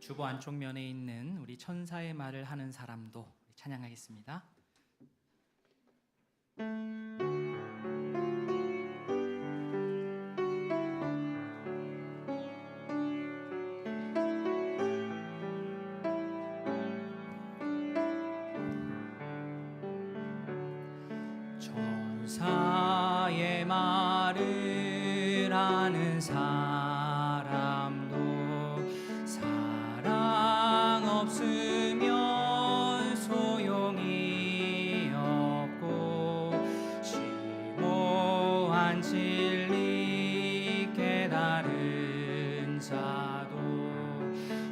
주보 안쪽면에 있는 우리 천사의 말을 하는 사람도 찬양하겠습니다. 천사의 말을 하는 사람도 사랑 없으면 소용이 없고 심오한 진리 깨달은 자도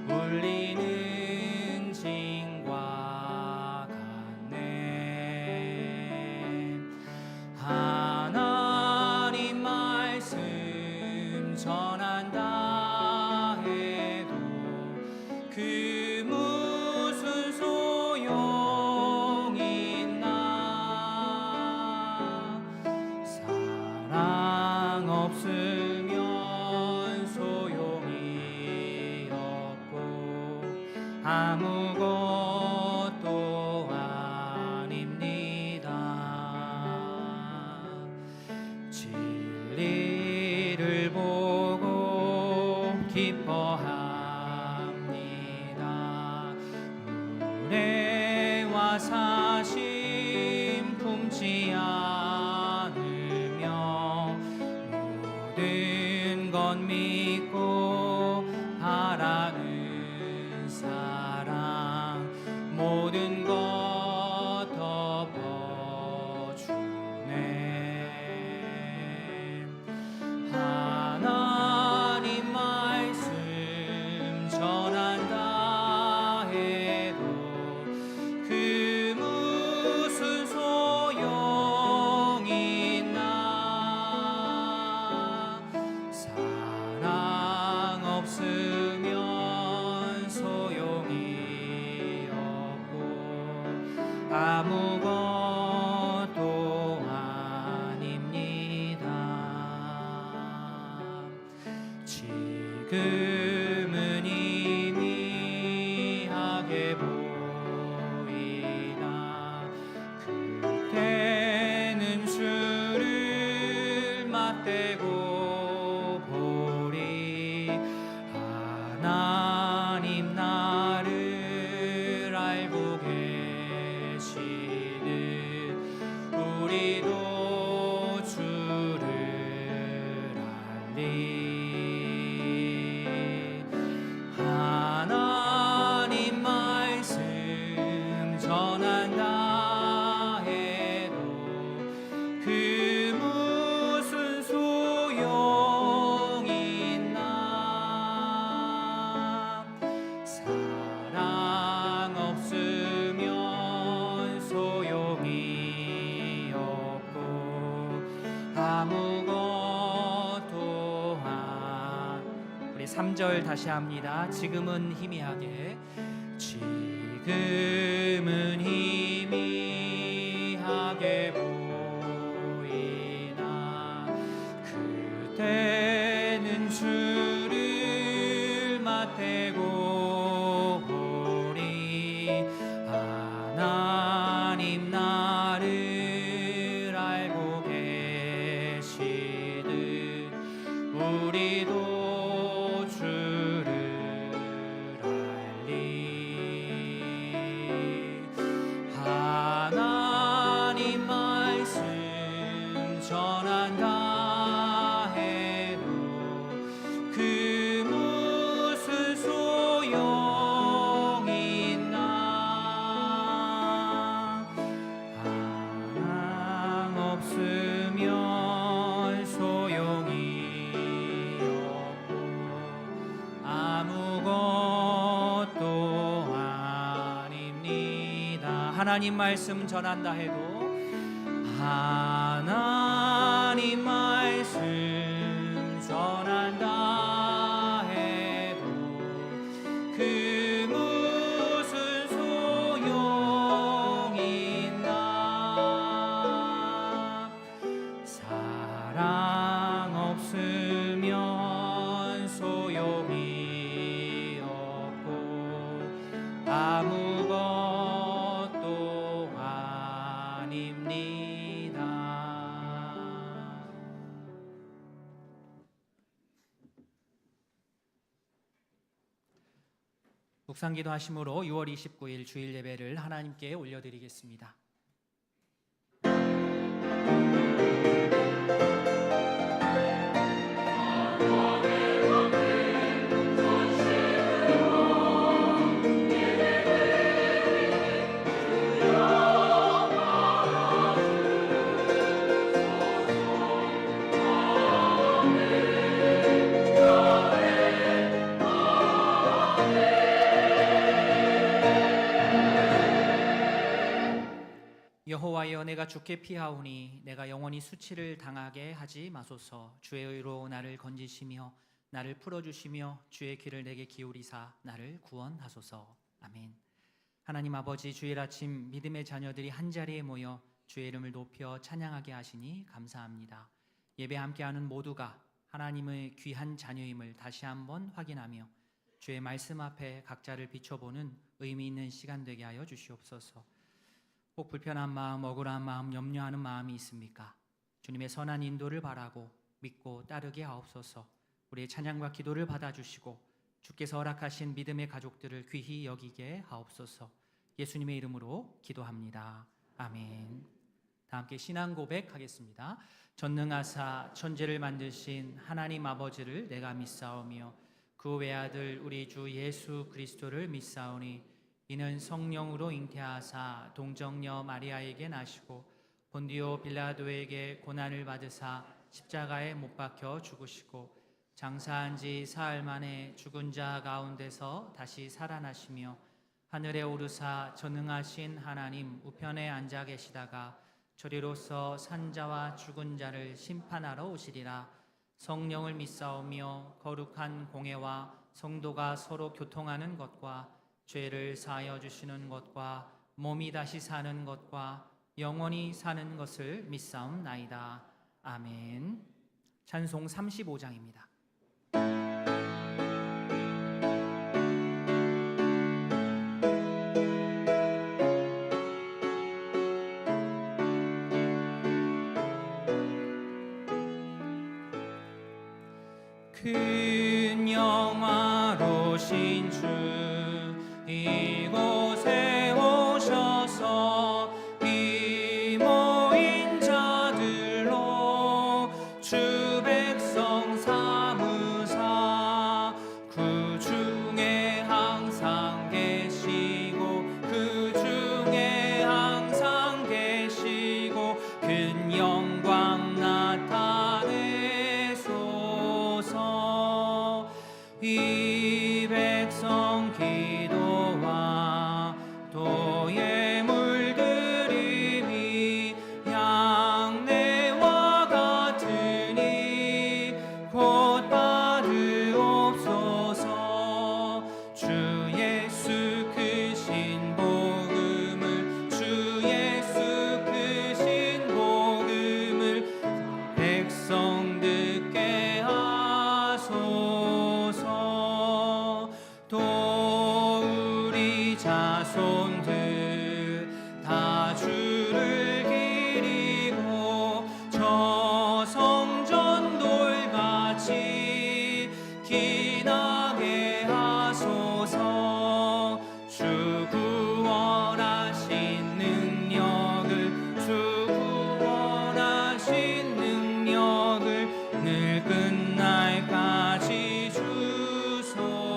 울리는 징과 같네. 하나님 말씀 전한다 해도 그 무슨 소용 있나. 사랑 없으면 소용이 없고 아무것도 아닙니다. 진리를 보고 기뻐합니다. 무례와 사심 품지 않으며 모든 것 믿고 바라는 사랑 모든 것 덮어주네. 하나님 말씀 전한다 해도 그 무슨 소용 있나. 사랑 없으면 소용이 없고 아무것도 아닙니다. 지금은 희미하게 보이나 그때는 주를 맞대고 보리. 하나님 나를 알고 계시듯 우리도 주를 알리. 하나님 말씀 전한다 해도 그 무슨 소용 있나. 사랑 없으면 소용이 없고 아무것도 우리 3절 다시 합니다. 지금은 희미하게. 지금은 희미하게 보이나 그때는 주를 맞대고 보리. 하나님 나를 알고 계시듯 우리도 주를 알리. 하나님 말씀 전한다 해도 그 무슨 소용 있나. 사랑 없으면 소용이 없고 아무것도 아닙니다. 하나님 말씀 전한다 해도 하나님 말씀 전한다 해도 그 무슨 소용 있나. 사랑 없으면 소용이 없고 묵상기도 하심으로 6월 29일 주일 예배를 하나님께 올려드리겠습니다. 여호와여, 내가 주께 피하오니 내가 영원히 수치를 당하게 하지 마소서. 주의 의로 나를 건지시며 나를 풀어주시며 주의 귀를 내게 기울이사 나를 구원하소서. 아멘. 하나님 아버지, 주일 아침 믿음의 자녀들이 한자리에 모여 주의 이름을 높여 찬양하게 하시니 감사합니다. 예배 함께하는 모두가 하나님의 귀한 자녀임을 다시 한번 확인하며 주의 말씀 앞에 각자를 비춰보는 의미 있는 시간 되게 하여 주시옵소서. 혹 불편한 마음, 억울한 마음, 염려하는 마음이 있습니까? 주님의 선한 인도를 바라고 믿고 따르게 하옵소서. 우리의 찬양과 기도를 받아주시고 주께서 허락하신 믿음의 가족들을 귀히 여기게 하옵소서. 예수님의 이름으로 기도합니다. 아멘. 다 함께 신앙 고백하겠습니다. 전능하사 천지를 만드신 하나님 아버지를 내가 믿사오며 그 외아들 우리 주 예수 그리스도를 믿사오니 이는 성령으로 잉태하사 동정녀 마리아에게 나시고 본디오 빌라도에게 고난을 받으사 십자가에 못 박혀 죽으시고 장사한 지 사흘 만에 죽은 자 가운데서 다시 살아나시며 하늘에 오르사 전능하신 하나님 우편에 앉아 계시다가 저리로서 산자와 죽은 자를 심판하러 오시리라. 성령을 믿사오며 거룩한 공회와 성도가 서로 교통하는 것과 죄를 사하여 주시는 것과 몸이 다시 사는 것과 영원히 사는 것을 믿사옵나이다. 아멘. 찬송 35장입니다. 큰 영화로신 주 이곳에 오셔서 이 모인 자들로 주 백성 삼으사 그 중에 항상 계시고 그 중에 항상 계시고 큰 영광 나타내소서. 이 백성 기도와 도의 물들임이 양내와 같으니 곧 받으옵소서. 주 예수 크신 복음을 주 예수 크신 복음을 백성 듣게 하소서. 또 우리 자손들 다 주를 기리고 저 성전 돌같이 기나게 하소서. 주 구원하신 능력을 주 구원하신 능력을 늘 끝날까지 주소서.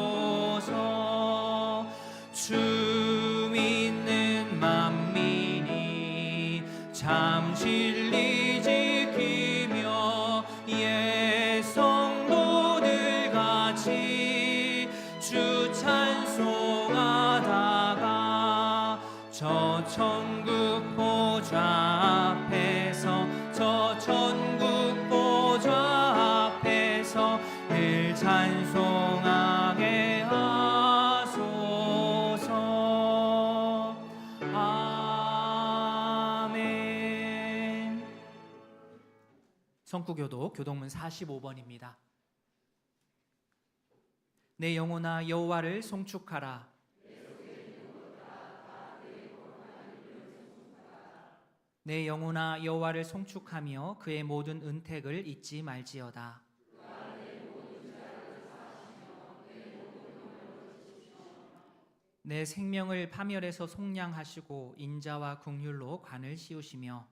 주 믿는 만민이 참 진리 지키며 옛 성도들 같이 주 찬송하다가 저 천국 보좌 앞에서 저 천국 보좌 앞에서 늘 찬송하게 하소서. 아멘. 성구교독 교독문 45번입니다. 내 영혼아 여호와를 송축하라. 내 영혼아 여호와를 송축하며 그의 모든 은택을 잊지 말지어다. 내 생명을 파멸해서 속량하시고 인자와 긍휼로 관을 씌우시며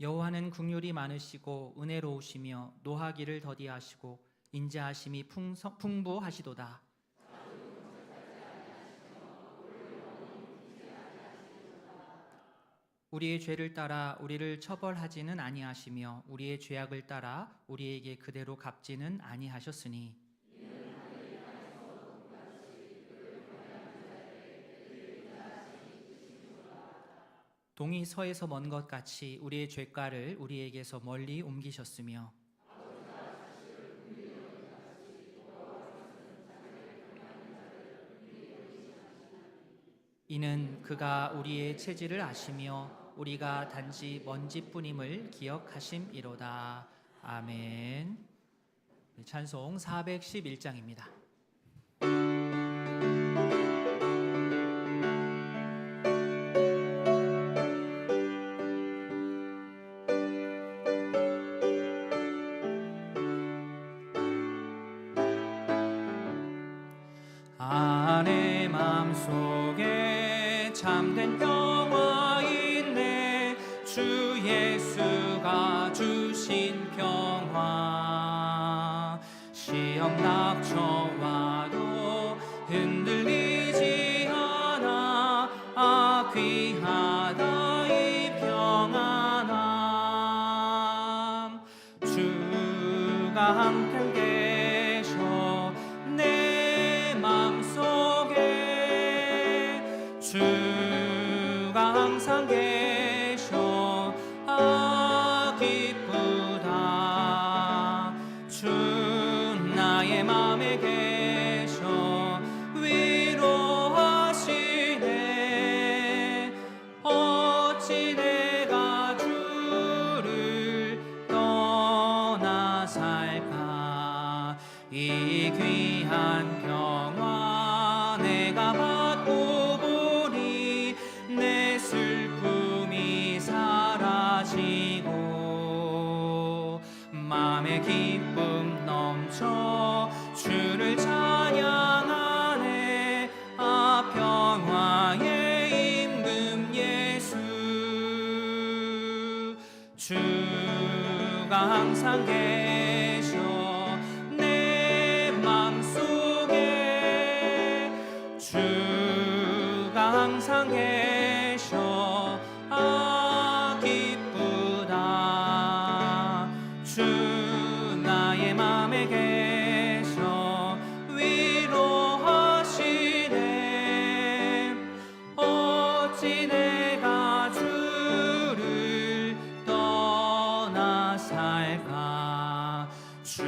여호와는 긍휼이 많으시고 은혜로우시며 노하기를 더디하시고 인자하심이 풍부하시도다. 우리의 죄를 따라 우리를 처벌하지는 아니하시며 우리의 죄악을 따라 우리에게 그대로 갚지는 아니하셨으니 동이 서에서 먼 것 같이 우리의 죄가를 우리에게서 멀리 옮기셨으며 이는 그가 우리의 체질을 아시며 우리가 단지 먼지뿐임을 기억하심이로다. 아멘. 찬송 411장입니다. 내 맘속에 참된 평화 있네. 주 예수가 주신 평화. 시험 닥쳐와도 흔들리지 않아. 아 귀하다 이 평안함. 주가 함께 계셔 내 맘속에. 주가 항상 계셔 아 기쁘다. 주 나의 맘에 계셔 위로하시네. 어찌 내가 주를 떠나 살까. 이 귀한 평화 내가 받고 보니 내 슬픔이 사라지고 마음의 기쁨 넘쳐 주를 찬양하네. 아 평화의 임금 예수. 주가 항상 계셔 내 맘속에. 주가 항상 계셔 아 기쁘다. 주 나의 맘에 계셔 위로하시네. 어찌 내가 주를 떠나 살까. 주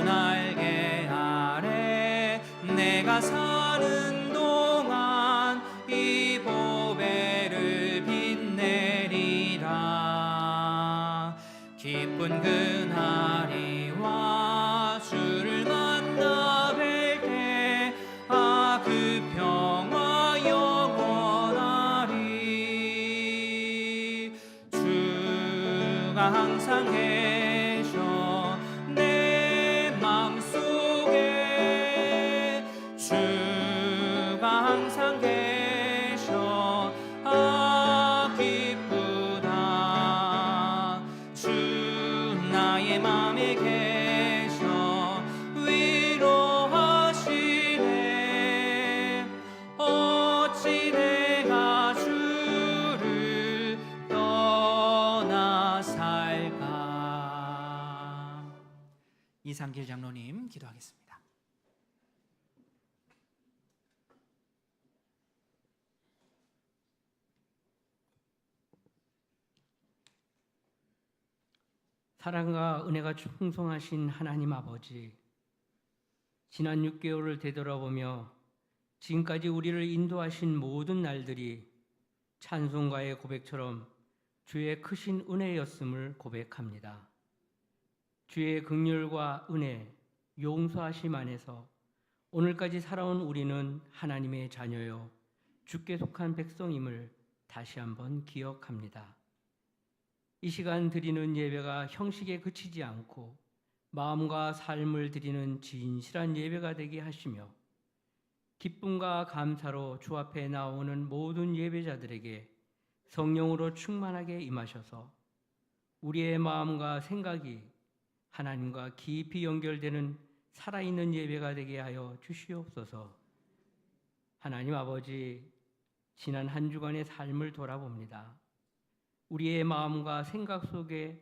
날개 아래 내가 사는 동안 이 보배를 빛내리라. 기쁜 그날이 와 주를 만나 뵐 때 아 그 평화 영원하리. 주가 항상 계셔 내 맘속에. 주가 항상 계셔 아 기쁘다. 주 나의 맘에 계셔 위로하시네. 어찌 내가 주를 떠나 살까. 이상길 장로님 기도하겠습니다. 사랑과 은혜가 충성하신 하나님 아버지, 지난 6개월을 되돌아보며 지금까지 우리를 인도하신 모든 날들이 찬송가의 고백처럼 주의 크신 은혜였음을 고백합니다. 주의 긍휼과 은혜, 용서하심 안에서 오늘까지 살아온 우리는 하나님의 자녀요 주께 속한 백성임을 다시 한번 기억합니다. 이 시간 드리는 예배가 형식에 그치지 않고 마음과 삶을 드리는 진실한 예배가 되게 하시며 기쁨과 감사로 주 앞에 나오는 모든 예배자들에게 성령으로 충만하게 임하셔서 우리의 마음과 생각이 하나님과 깊이 연결되는 살아있는 예배가 되게 하여 주시옵소서. 하나님 아버지, 지난 한 주간의 삶을 돌아봅니다. 우리의 마음과 생각 속에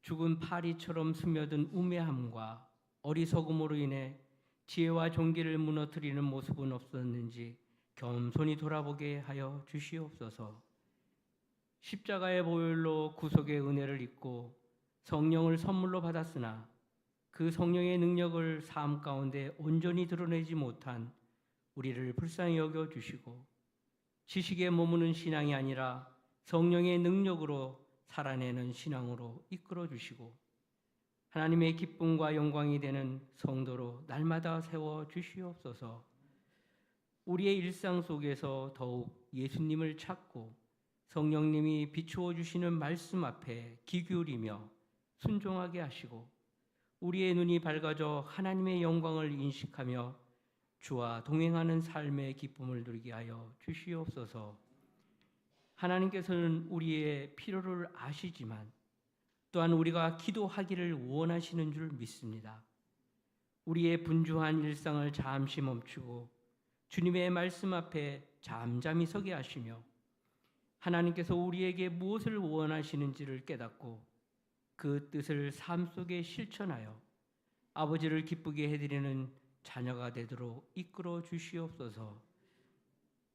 죽은 파리처럼 스며든 우매함과 어리석음으로 인해 지혜와 종기를 무너뜨리는 모습은 없었는지 겸손히 돌아보게 하여 주시옵소서. 십자가의 보혈로 구속의 은혜를 입고 성령을 선물로 받았으나 그 성령의 능력을 삶 가운데 온전히 드러내지 못한 우리를 불쌍히 여겨 주시고 지식에 머무는 신앙이 아니라 성령의 능력으로 살아내는 신앙으로 이끌어 주시고 하나님의 기쁨과 영광이 되는 성도로 날마다 세워 주시옵소서. 우리의 일상 속에서 더욱 예수님을 찾고 성령님이 비추어 주시는 말씀 앞에 귀 기울이며 순종하게 하시고 우리의 눈이 밝아져 하나님의 영광을 인식하며 주와 동행하는 삶의 기쁨을 누리게 하여 주시옵소서. 하나님께서는 우리의 필요를 아시지만 또한 우리가 기도하기를 원하시는 줄 믿습니다. 우리의 분주한 일상을 잠시 멈추고 주님의 말씀 앞에 잠잠히 서게 하시며 하나님께서 우리에게 무엇을 원하시는지를 깨닫고 그 뜻을 삶 속에 실천하여 아버지를 기쁘게 해드리는 자녀가 되도록 이끌어 주시옵소서.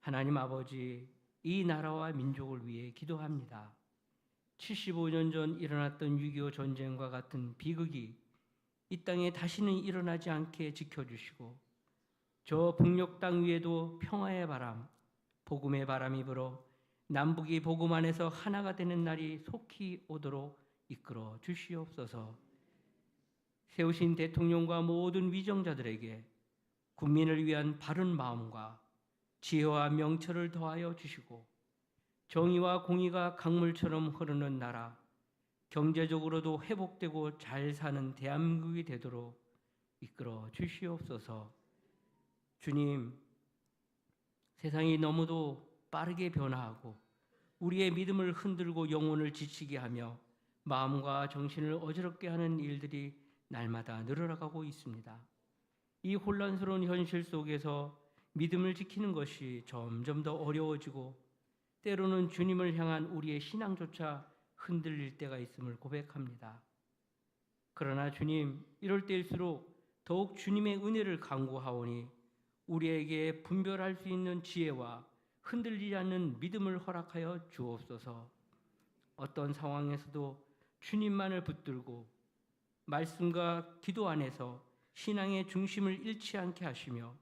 하나님 아버지, 이 나라와 민족을 위해 기도합니다. 75년 전 일어났던 6.25 전쟁과 같은 비극이 이 땅에 다시는 일어나지 않게 지켜주시고 저 북녘 땅 위에도 평화의 바람, 복음의 바람이 불어 남북이 복음 안에서 하나가 되는 날이 속히 오도록 이끌어 주시옵소서. 세우신 대통령과 모든 위정자들에게 국민을 위한 바른 마음과 지혜와 명철을 더하여 주시고 정의와 공의가 강물처럼 흐르는 나라, 경제적으로도 회복되고 잘 사는 대한민국이 되도록 이끌어 주시옵소서. 주님, 세상이 너무도 빠르게 변화하고 우리의 믿음을 흔들고 영혼을 지치게 하며 마음과 정신을 어지럽게 하는 일들이 날마다 늘어나가고 있습니다. 이 혼란스러운 현실 속에서 믿음을 지키는 것이 점점 더 어려워지고 때로는 주님을 향한 우리의 신앙조차 흔들릴 때가 있음을 고백합니다. 그러나 주님, 이럴 때일수록 더욱 주님의 은혜를 간구하오니 우리에게 분별할 수 있는 지혜와 흔들리지 않는 믿음을 허락하여 주옵소서. 어떤 상황에서도 주님만을 붙들고 말씀과 기도 안에서 신앙의 중심을 잃지 않게 하시며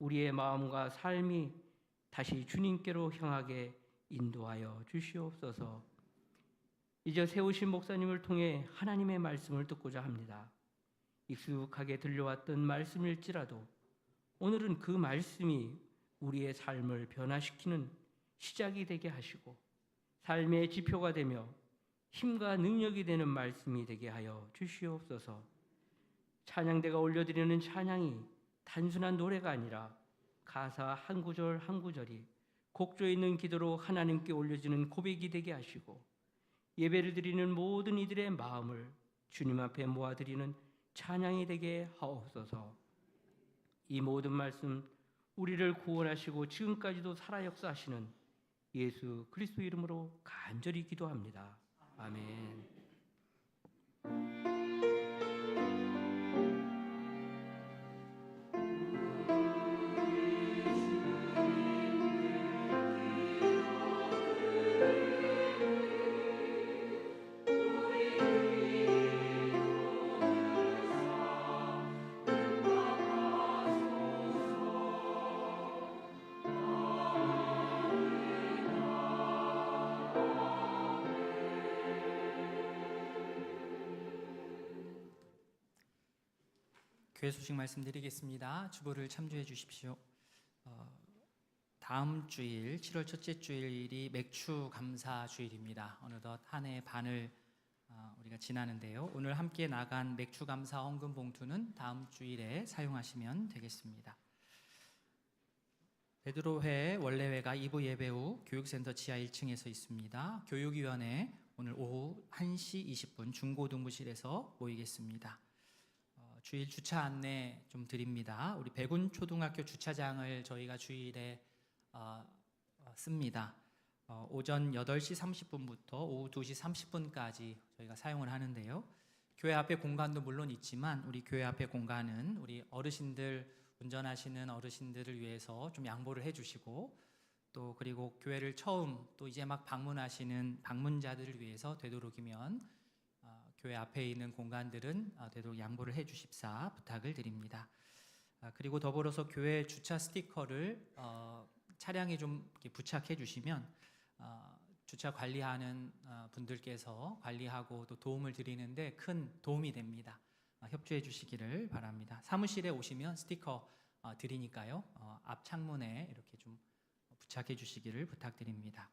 우리의 마음과 삶이 다시 주님께로 향하게 인도하여 주시옵소서. 이제 세우신 목사님을 통해 하나님의 말씀을 듣고자 합니다. 익숙하게 들려왔던 말씀일지라도 오늘은 그 말씀이 우리의 삶을 변화시키는 시작이 되게 하시고 삶의 지표가 되며 힘과 능력이 되는 말씀이 되게 하여 주시옵소서. 찬양대가 올려드리는 찬양이 단순한 노래가 아니라 가사 한 구절 한 구절이 곡조에 있는 기도로 하나님께 올려지는 고백이 되게 하시고 예배를 드리는 모든 이들의 마음을 주님 앞에 모아드리는 찬양이 되게 하옵소서. 이 모든 말씀 우리를 구원하시고 지금까지도 살아 역사하시는 예수 그리스도 이름으로 간절히 기도합니다. 아멘. 교회 소식 말씀드리겠습니다. 주보를 참조해 주십시오. 다음 주일 7월 첫째 주일이 맥주 감사 주일입니다. 어느덧 한 해 반을 우리가 지나는데요. 오늘 함께 나간 맥주 감사 헌금 봉투는 다음 주일에 사용하시면 되겠습니다. 베드로회 원래회가 2부 예배 후 교육센터 지하 1층에서 있습니다. 교육위원회 오늘 오후 1시 20분 중고등부실에서 모이겠습니다. 주일 주차 안내 좀 드립니다. 우리 백운 초등학교 주차장을 저희가 주일에 씁니다. 오전 8시 30분부터 오후 2시 30분까지 저희가 사용을 하는데요. 교회 앞에 공간도 물론 있지만 우리 교회 앞에 공간은 우리 어르신들 운전하시는 어르신들을 위해서 좀 양보를 해주시고 또 그리고 교회를 처음 또 이제 막 방문하시는 방문자들을 위해서 되도록이면 교회 앞에 있는 공간들은 되도록 양보를 해주십사 부탁을 드립니다. 그리고 더불어서 교회 주차 스티커를 차량에 좀 이렇게 부착해 주시면 주차 관리하는 분들께서 관리하고 또 도움을 드리는데 큰 도움이 됩니다. 협조해 주시기를 바랍니다. 사무실에 오시면 스티커 드리니까요. 앞 창문에 이렇게 좀 부착해 주시기를 부탁드립니다.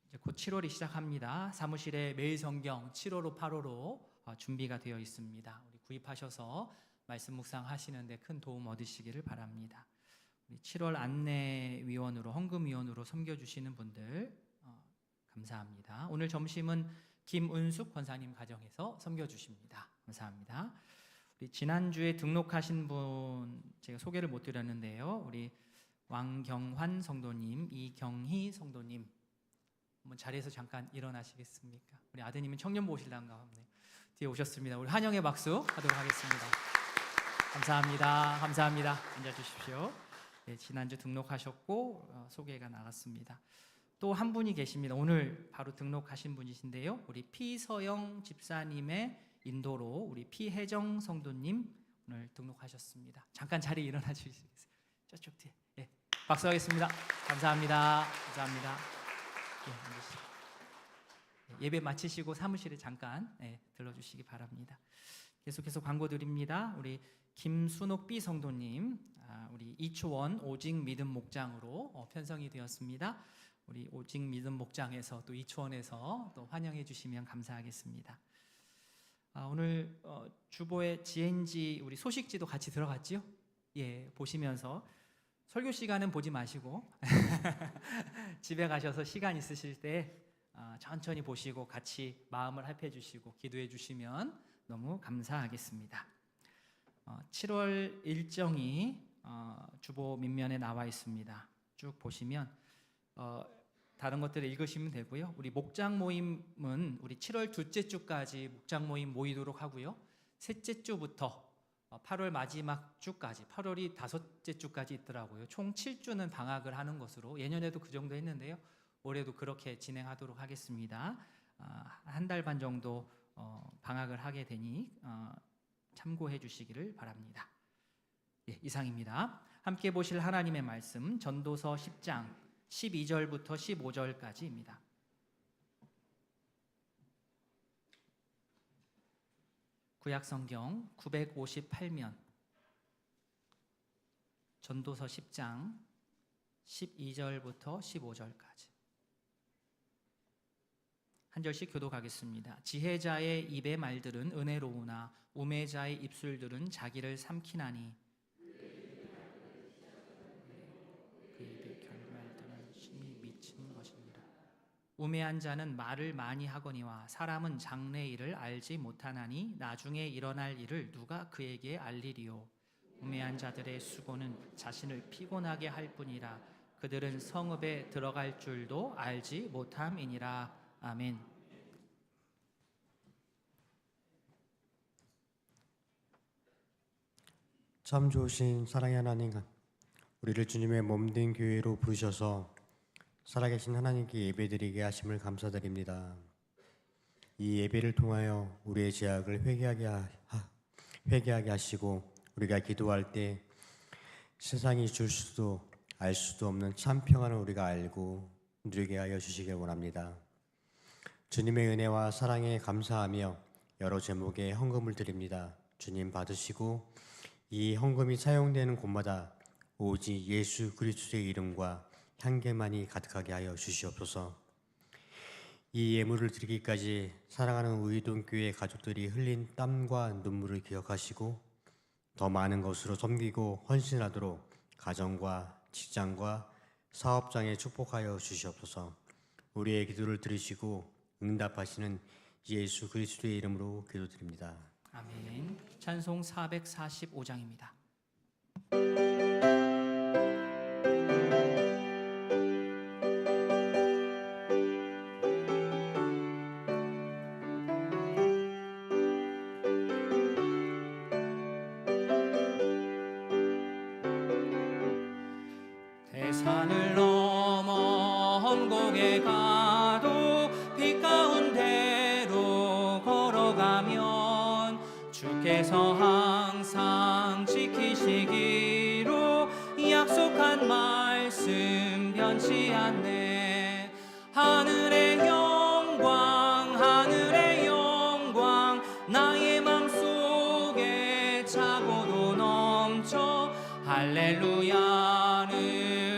이제 곧 7월이 시작합니다. 사무실에 매일 성경 7호로 8호로 준비가 되어 있습니다. 우리 구입하셔서 말씀 묵상하시는데 큰 도움 얻으시기를 바랍니다. 우리 7월 안내위원으로 헌금위원으로 섬겨주시는 분들 감사합니다. 오늘 점심은 김은숙 권사님 가정에서 섬겨주십니다. 감사합니다. 우리 지난주에 등록하신 분 제가 소개를 못 드렸는데요. 우리 왕경환 성도님, 이경희 성도님 한번 자리에서 잠깐 일어나시겠습니까? 우리 아드님은 청년보호실장가 네, 뒤에 오셨습니다. 우리 환영의 박수 하도록 하겠습니다. 감사합니다. 감사합니다. 앉아주십시오. 네, 지난주 등록하셨고 소개가 나갔습니다. 또 한 분이 계십니다. 오늘 바로 등록하신 분이신데요. 우리 피서영 집사님의 인도로 우리 피혜정 성도님 오늘 등록하셨습니다. 잠깐 자리에 일어나 주시겠어요? 저쪽 뒤에. 네, 박수하겠습니다. 감사합니다. 감사합니다. 네, 앉으시죠. 예배 마치시고 사무실에 잠깐 들러주시기 바랍니다. 계속해서 광고 드립니다. 우리 김순옥 B 성도님, 우리 이초원 오직 믿음 목장으로 편성이 되었습니다. 우리 오직 믿음 목장에서 또 이초원에서 또 환영해 주시면 감사하겠습니다. 오늘 주보에 GNG 우리 소식지도 같이 들어갔지요? 예, 보시면서 설교 시간은 보지 마시고 집에 가셔서 시간 있으실 때 천천히 보시고 같이 마음을 합해 주시고 기도해 주시면 너무 감사하겠습니다. 7월 일정이 주보 밑면에 나와 있습니다. 쭉 보시면 다른 것들을 읽으시면 되고요. 우리 목장 모임은 우리 7월 둘째 주까지 목장 모임 모이도록 하고요. 셋째 주부터 8월 마지막 주까지 8월이 다섯째 주까지 있더라고요. 총 7주는 방학을 하는 것으로 예년에도 그 정도 했는데요. 올해도 그렇게 진행하도록 하겠습니다. 한 달 반 정도 방학을 하게 되니 참고해 주시기를 바랍니다. 예, 이상입니다. 함께 보실 하나님의 말씀 전도서 10장 12절부터 15절까지입니다. 구약성경 958면 전도서 10장 12절부터 15절까지 한 절씩 교독하겠습니다. 지혜자의 입의 말들은 은혜로우나 우매자의 입술들은 자기를 삼키나니 그 입의 결말들은 심히 미친 것입니다. 우매한 자는 말을 많이 하거니와 사람은 장래 일을 알지 못하나니 나중에 일어날 일을 누가 그에게 알리리요. 우매한 자들의 수고는 자신을 피곤하게 할 뿐이라 그들은 성읍에 들어갈 줄도 알지 못함이니라. 아멘. 참 좋으신 사랑의 하나님, 우리를 주님의 몸된 교회로 부르셔서 살아계신 하나님께 예배드리게 하심을 감사드립니다. 이 예배를 통하여 우리의 죄악을 회개하게 하시고 우리가 기도할 때 세상이 줄 수도 알 수도 없는 참 평안을 우리가 알고 누리게 하여 주시길 원합니다. 주님의 은혜와 사랑에 감사하며 여러 제목의 헌금을 드립니다. 주님 받으시고 이 헌금이 사용되는 곳마다 오직 예수 그리스도의 이름과 향기만이 가득하게 하여 주시옵소서. 이 예물을 드리기까지 사랑하는 우이동교회 가족들이 흘린 땀과 눈물을 기억하시고 더 많은 것으로 섬기고 헌신하도록 가정과 직장과 사업장에 축복하여 주시옵소서. 우리의 기도를 들으시고 응답하시는 예수 그리스도의 이름으로 기도드립니다. 아멘. 찬송 445장입니다. 대산을 넘어 험곡에 가도 빛 가운데로 걸어가면 주께서 항상 지키시기로 약속한 말씀 변치 않네. 하늘의 영광 나의 맘속에 차고도 넘쳐 할렐루야를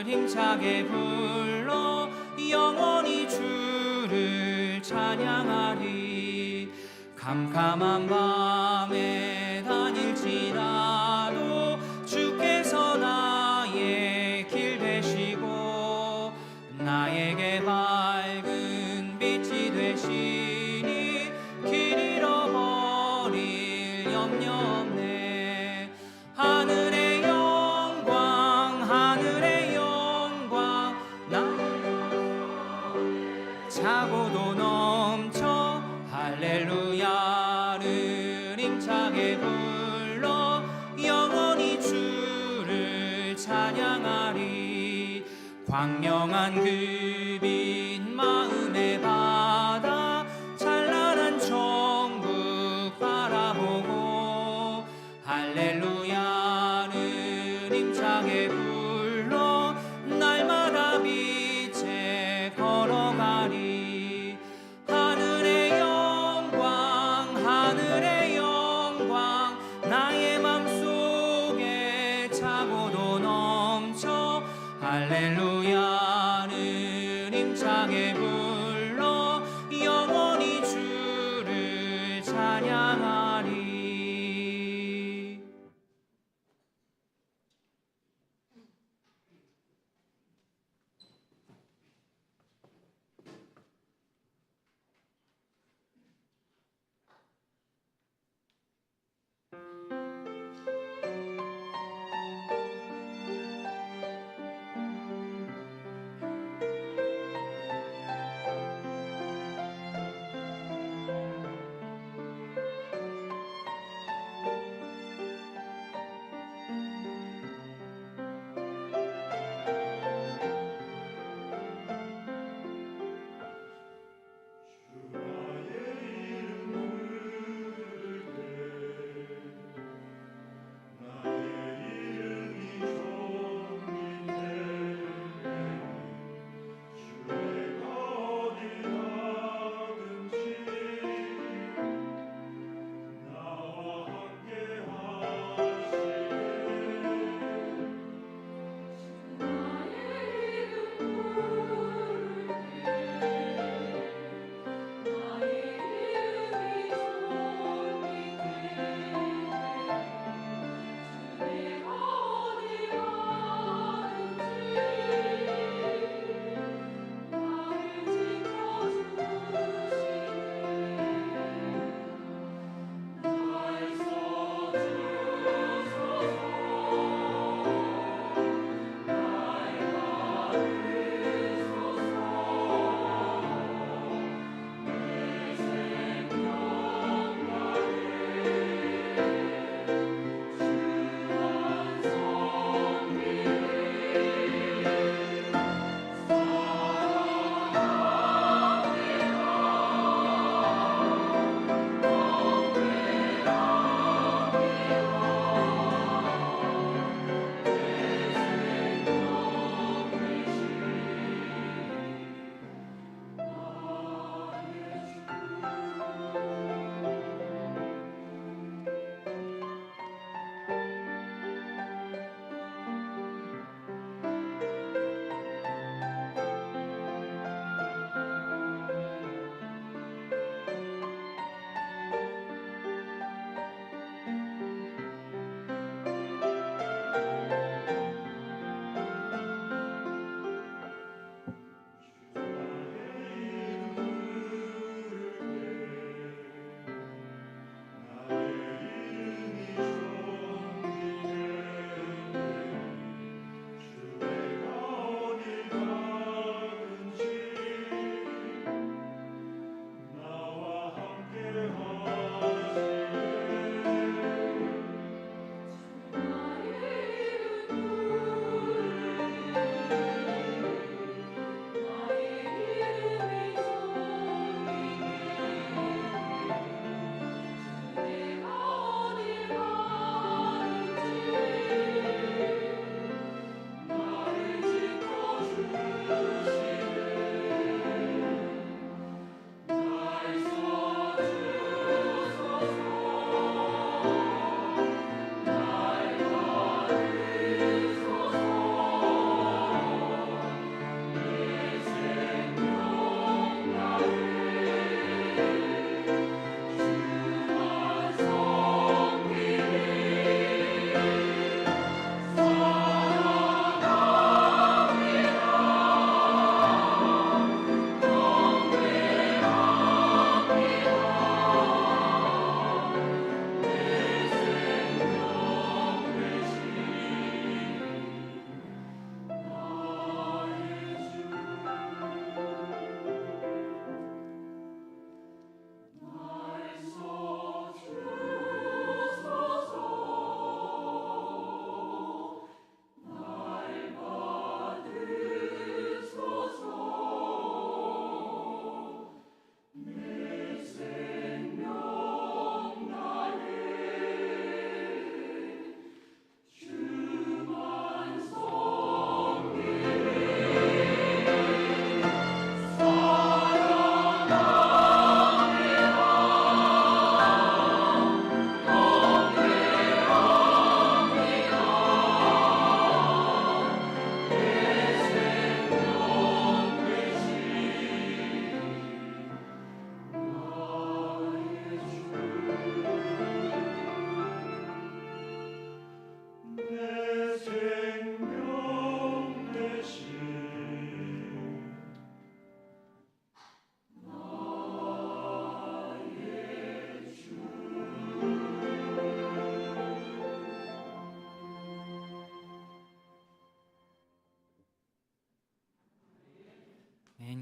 힘차게 불러 영원히 주를 찬양하리. 캄캄한 밤에 다닐지라도 주께서 나의 길 되시고 나에게 밝은 빛이 되시니 길 잃어버릴 염려 없네. 하늘의 영광 나의 차고도 넘쳐 할렐루야를 힘차게 불러 영원히 주를 찬양하리. 광명한 그 빛 마음에 받아 찬란한 천국 바라보고 할렐루야를 힘차게 불러 날마다 빛에 걸어가리. 하늘의 영광 나의 맘속에 차고도 넘쳐 할렐루야를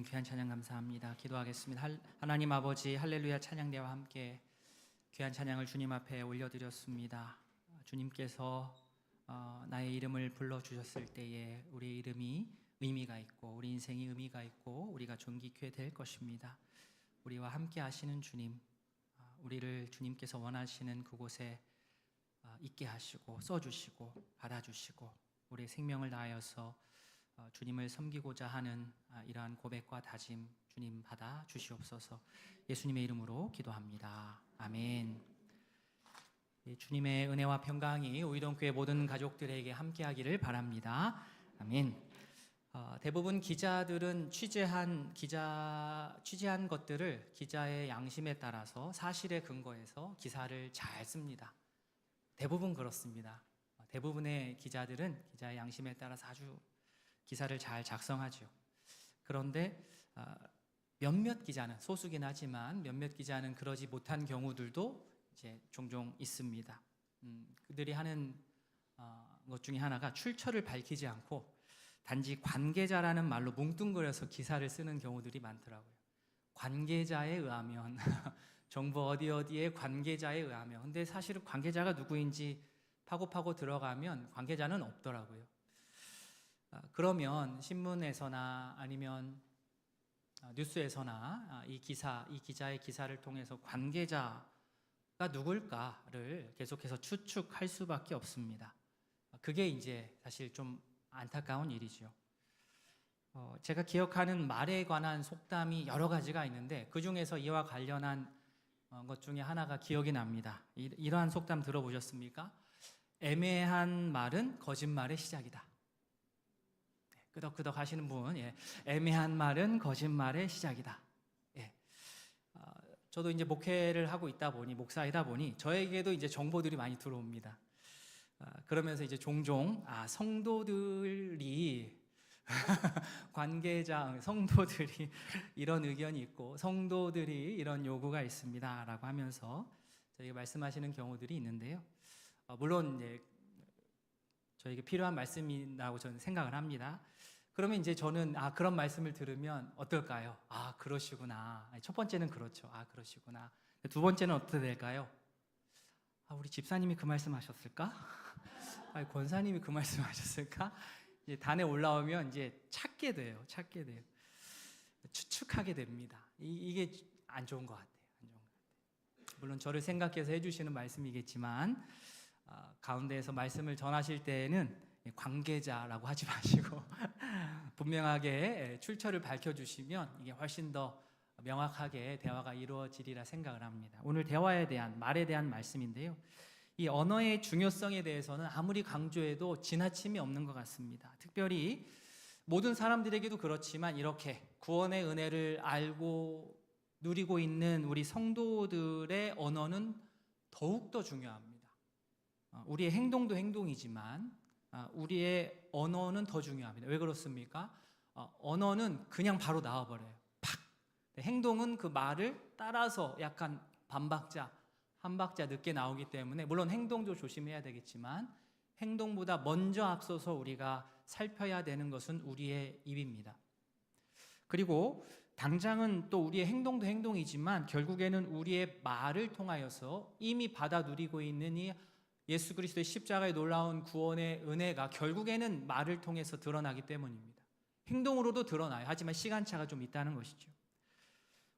귀한 찬양 감사합니다. 기도하겠습니다. 하나님 아버지, 할렐루야 찬양대와 함께 귀한 찬양을 주님 앞에 올려드렸습니다. 주님께서 나의 이름을 불러주셨을 때에 우리의 이름이 의미가 있고 우리 인생이 의미가 있고 우리가 존귀케 될 것입니다. 우리와 함께 하시는 주님, 우리를 주님께서 원하시는 그곳에 있게 하시고 써주시고 받아주시고 우리의 생명을 다하여서 주님을 섬기고자 하는 이러한 고백과 다짐 주님 받아 주시옵소서. 예수님의 이름으로 기도합니다. 아멘. 주님의 은혜와 평강이 오이동교회 모든 가족들에게 함께하기를 바랍니다. 아멘. 대부분 기자들은 취재한 것들을 기자의 양심에 따라서 사실에 근거해서 기사를 잘 씁니다. 대부분 그렇습니다. 대부분의 기자들은 기자의 양심에 따라서 아주 기사를 잘 작성하죠. 그런데 몇몇 기자는, 소수긴 하지만 몇몇 기자는 그러지 못한 경우들도 이제 종종 있습니다. 그들이 하는 것 중에 하나가 출처를 밝히지 않고 단지 관계자라는 말로 뭉뚱그려서 기사를 쓰는 경우들이 많더라고요. 관계자에 의하면 정부 어디의 관계자에 의하면, 근데 사실은 관계자가 누구인지 파고 들어가면 관계자는 없더라고요. 그러면 신문에서나 아니면 뉴스에서나 이 기자의 기사를 통해서 관계자가 누굴까를 계속해서 추측할 수밖에 없습니다. 그게 이제 사실 좀 안타까운 일이죠. 제가 기억하는 말에 관한 속담이 여러 가지가 있는데 그 중에서 이와 관련한 것 중에 하나가 기억이 납니다. 이러한 속담 들어보셨습니까? 애매한 말은 거짓말의 시작이다. 끄덕끄덕 하시는 분, 애매한 말은 거짓말의 시작이다. 저도 이제 목회를 하고 있다 보니, 목사이다 보니 저에게도 이제 정보들이 많이 들어옵니다. 그러면서 이제 종종 성도들이 관계자, 성도들이 이런 의견이 있고 성도들이 이런 요구가 있습니다라고 하면서 저희가 말씀하시는 경우들이 있는데요. 물론 이제 저에게 필요한 말씀이라고 저는 생각을 합니다. 그러면 이제 저는 그런 말씀을 들으면 어떨까요? 그러시구나. 첫 번째는 그렇죠. 그러시구나. 두 번째는 어떻게 될까요? 우리 집사님이 그 말씀하셨을까? 권사님이 그 말씀하셨을까? 이제 단에 올라오면 이제 찾게 돼요. 추측하게 됩니다. 이게 안 좋은 것 같아요. 물론 저를 생각해서 해주시는 말씀이겠지만 가운데에서 말씀을 전하실 때에는 관계자라고 하지 마시고 분명하게 출처를 밝혀주시면 이게 훨씬 더 명확하게 대화가 이루어지리라 생각을 합니다. 오늘 대화에 대한, 말에 대한 말씀인데요. 이 언어의 중요성에 대해서는 아무리 강조해도 지나침이 없는 것 같습니다. 특별히 모든 사람들에게도 그렇지만 이렇게 구원의 은혜를 알고 누리고 있는 우리 성도들의 언어는 더욱더 중요합니다. 우리의 행동도 행동이지만 우리의 언어는 더 중요합니다. 왜 그렇습니까? 언어는 그냥 바로 나와버려요. 팍! 행동은 그 말을 따라서 약간 반박자, 한 박자 늦게 나오기 때문에 물론 행동도 조심해야 되겠지만 행동보다 먼저 앞서서 우리가 살펴야 되는 것은 우리의 입입니다. 그리고 당장은 또 우리의 행동도 행동이지만 결국에는 우리의 말을 통하여서 이미 받아 누리고 있는 이 예수 그리스도의 십자가의 놀라운 구원의 은혜가 결국에는 말을 통해서 드러나기 때문입니다. 행동으로도 드러나요. 하지만 시간차가 좀 있다는 것이죠.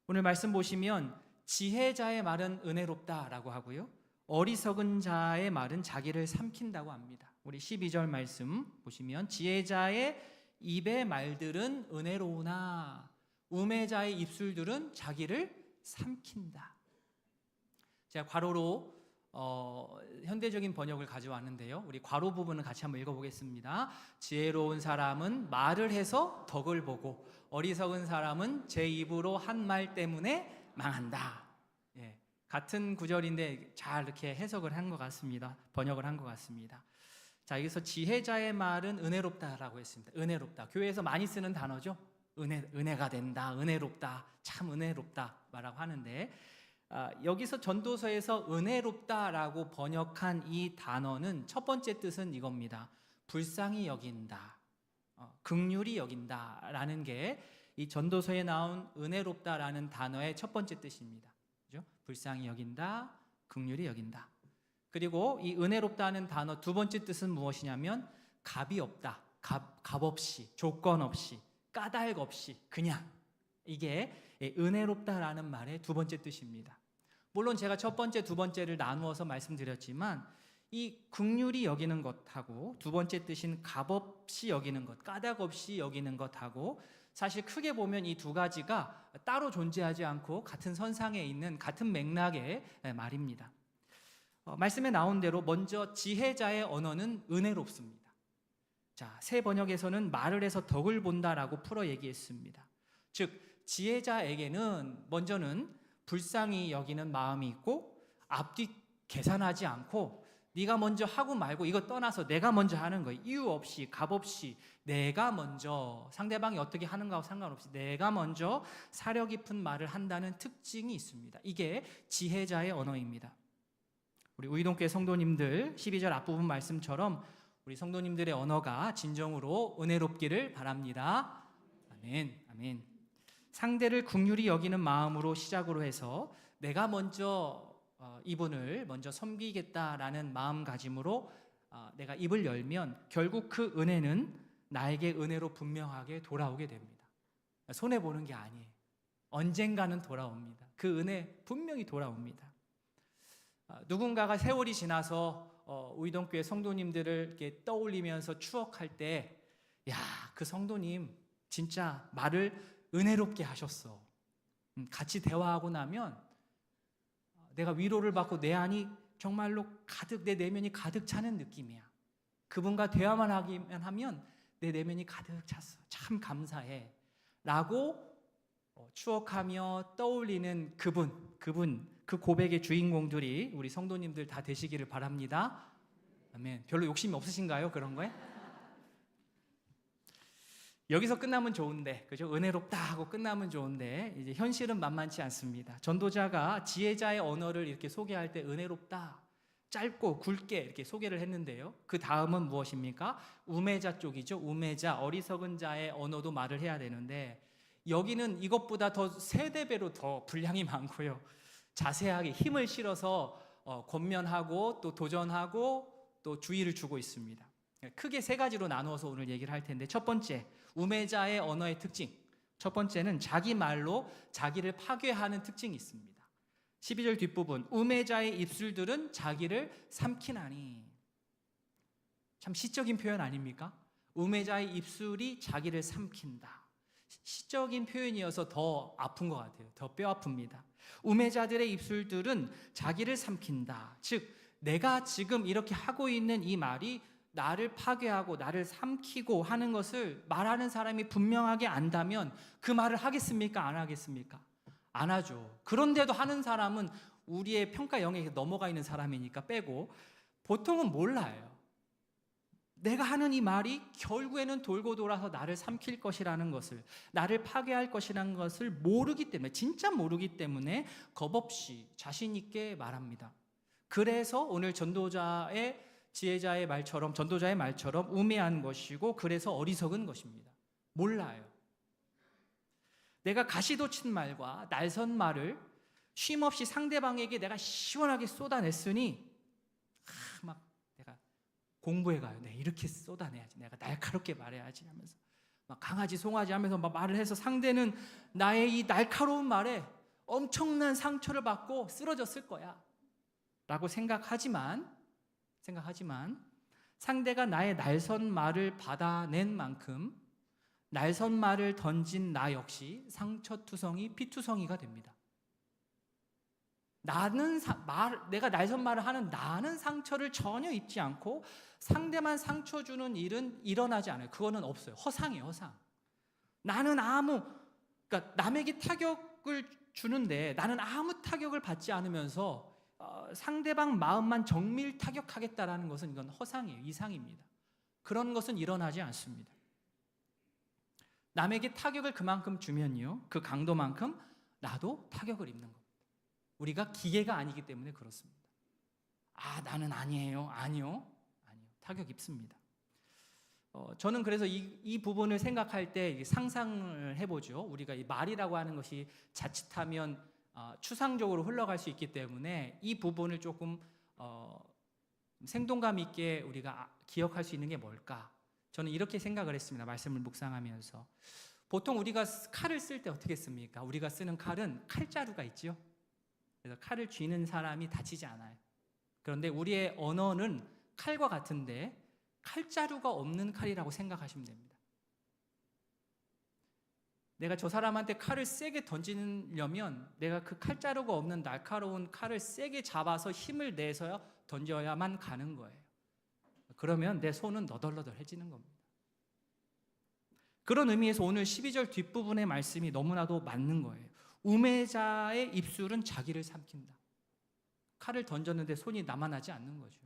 오늘 말씀 보시면 지혜자의 말은 은혜롭다라고 하고요. 어리석은 자의 말은 자기를 삼킨다고 합니다. 우리 12절 말씀 보시면 지혜자의 입의 말들은 은혜로우나 우매자의 입술들은 자기를 삼킨다. 제가 괄호로 현대적인 번역을 가져왔는데요. 우리 괄호 부분을 같이 한번 읽어보겠습니다. 지혜로운 사람은 말을 해서 덕을 보고 어리석은 사람은 제 입으로 한 말 때문에 망한다. 같은 구절인데 잘 이렇게 해석을 한 것 같습니다. 번역을 한 것 같습니다. 자, 여기서 지혜자의 말은 은혜롭다라고 했습니다. 은혜롭다. 교회에서 많이 쓰는 단어죠. 은혜가 된다, 은혜롭다, 참 은혜롭다 라고 하는데 여기서 전도서에서 은혜롭다라고 번역한 이 단어는 첫 번째 뜻은 이겁니다. 불쌍히 여긴다, 긍휼히 여긴다라는 게 이 전도서에 나온 은혜롭다라는 단어의 첫 번째 뜻입니다. 그죠? 불쌍히 여긴다, 긍휼히 여긴다. 그리고 이 은혜롭다는 단어 두 번째 뜻은 무엇이냐면 값이 없다, 값 없이, 조건 없이, 까닭 없이 그냥, 이게 은혜롭다라는 말의 두 번째 뜻입니다. 물론 제가 첫 번째, 두 번째를 나누어서 말씀드렸지만 이 긍휼히 여기는 것하고 두 번째 뜻인 값 없이 여기는 것, 까닭 없이 여기는 것하고 사실 크게 보면 이 두 가지가 따로 존재하지 않고 같은 선상에 있는 같은 맥락의 말입니다. 말씀에 나온 대로 먼저 지혜자의 언어는 은혜롭습니다. 자, 새 번역에서는 말을 해서 덕을 본다라고 풀어 얘기했습니다. 즉 지혜자에게는 먼저는 불쌍히 여기는 마음이 있고 앞뒤 계산하지 않고 네가 먼저 하고 말고 이거 떠나서 내가 먼저 하는 거예요. 이유 없이, 값 없이 내가 먼저, 상대방이 어떻게 하는가와 상관없이 내가 먼저 사려 깊은 말을 한다는 특징이 있습니다. 이게 지혜자의 언어입니다. 우리 우이동교회 성도님들 12절 앞부분 말씀처럼 우리 성도님들의 언어가 진정으로 은혜롭기를 바랍니다. 아멘, 아멘. 상대를 긍휼히 여기는 마음으로 시작으로 해서 내가 먼저 이분을 먼저 섬기겠다라는 마음가짐으로 내가 입을 열면 결국 그 은혜는 나에게 은혜로 분명하게 돌아오게 됩니다. 손해보는 게 아니에요. 언젠가는 돌아옵니다. 그 은혜 분명히 돌아옵니다. 누군가가 세월이 지나서 우이동교회 성도님들을 이렇게 떠올리면서 추억할 때, 야, 그 성도님 진짜 말을 은혜롭게 하셨어. 같이 대화하고 나면 내가 위로를 받고 내 안이 정말로 가득, 내 내면이 가득 차는 느낌이야. 그분과 대화만 하면 내 내면이 가득 찼어. 참 감사해. 라고 추억하며 떠올리는 그 고백의 주인공들이 우리 성도님들 다 되시기를 바랍니다. 아멘. 별로 욕심이 없으신가요? 그런 거에? 여기서 끝나면 좋은데, 그죠? 은혜롭다 하고 끝나면 좋은데 이제 현실은 만만치 않습니다. 전도자가 지혜자의 언어를 이렇게 소개할 때 은혜롭다, 짧고 굵게 이렇게 소개를 했는데요. 그 다음은 무엇입니까? 우매자 쪽이죠. 우매자, 어리석은 자의 언어도 말을 해야 되는데 여기는 이것보다 더 세대배로 더 분량이 많고요. 자세하게 힘을 실어서 권면하고 또 도전하고 또 주의를 주고 있습니다. 크게 세 가지로 나누어서 오늘 얘기를 할 텐데, 첫 번째, 우매자의 언어의 특징. 첫 번째는 자기 말로 자기를 파괴하는 특징이 있습니다. 12절 뒷부분, 우매자의 입술들은 자기를 삼키나니. 참 시적인 표현 아닙니까? 우매자의 입술이 자기를 삼킨다. 시적인 표현이어서 더 아픈 것 같아요. 더 뼈 아픕니다. 우매자들의 입술들은 자기를 삼킨다. 즉 내가 지금 이렇게 하고 있는 이 말이 나를 파괴하고 나를 삼키고 하는 것을 말하는 사람이 분명하게 안다면 그 말을 하겠습니까? 안 하겠습니까? 안 하죠. 그런데도 하는 사람은 우리의 평가 영역에 넘어가 있는 사람이니까 빼고 보통은 몰라요. 내가 하는 이 말이 결국에는 돌고 돌아서 나를 삼킬 것이라는 것을, 나를 파괴할 것이라는 것을 모르기 때문에, 진짜 모르기 때문에 겁없이 자신 있게 말합니다. 그래서 오늘 전도자의 지혜자의 말처럼, 전도자의 말처럼 우매한 것이고, 그래서 어리석은 것입니다. 몰라요. 내가 가시돋친 말과 날선 말을 쉼없이 상대방에게 내가 시원하게 쏟아냈으니 막 내가 공부해가요. 내가 이렇게 쏟아내야지, 내가 날카롭게 말해야지 하면서 막 강아지 송아지 하면서 막 말을 해서 상대는 나의 이 날카로운 말에 엄청난 상처를 받고 쓰러졌을 거야 라고 생각하지만 상대가 나의 날선 말을 받아낸 만큼 날선 말을 던진 나 역시 상처투성이 피투성이가 됩니다. 내가 날선 말을 하는 나는 상처를 전혀 입지 않고 상대만 상처 주는 일은 일어나지 않아요. 그거는 없어요. 허상이에요, 허상. 그러니까 남에게 타격을 주는데 나는 아무 타격을 받지 않으면서 상대방 마음만 정밀 타격하겠다라는 것은 이건 허상이에요. 이상입니다. 그런 것은 일어나지 않습니다. 남에게 타격을 그만큼 주면요, 그 강도만큼 나도 타격을 입는 겁니다. 우리가 기계가 아니기 때문에 그렇습니다. 나는 아니에요. 아니요. 타격 입습니다. 저는 그래서 이 부분을 생각할 때 상상을 해보죠. 우리가 이 말이라고 하는 것이 자칫하면 추상적으로 흘러갈 수 있기 때문에 이 부분을 조금 생동감 있게 우리가 기억할 수 있는 게 뭘까? 저는 이렇게 생각을 했습니다. 말씀을 묵상하면서. 보통 우리가 칼을 쓸 때 어떻게 씁니까? 우리가 쓰는 칼은 칼자루가 있죠. 그래서 칼을 쥐는 사람이 다치지 않아요. 그런데 우리의 언어는 칼과 같은데 칼자루가 없는 칼이라고 생각하시면 됩니다. 내가 저 사람한테 칼을 세게 던지려면 내가 그 칼자루가 없는 날카로운 칼을 세게 잡아서 힘을 내서야 던져야만 가는 거예요. 그러면 내 손은 너덜너덜해지는 겁니다. 그런 의미에서 오늘 12절 뒷부분의 말씀이 너무나도 맞는 거예요. 우매자의 입술은 자기를 삼킨다. 칼을 던졌는데 손이 남아나지 않는 거죠.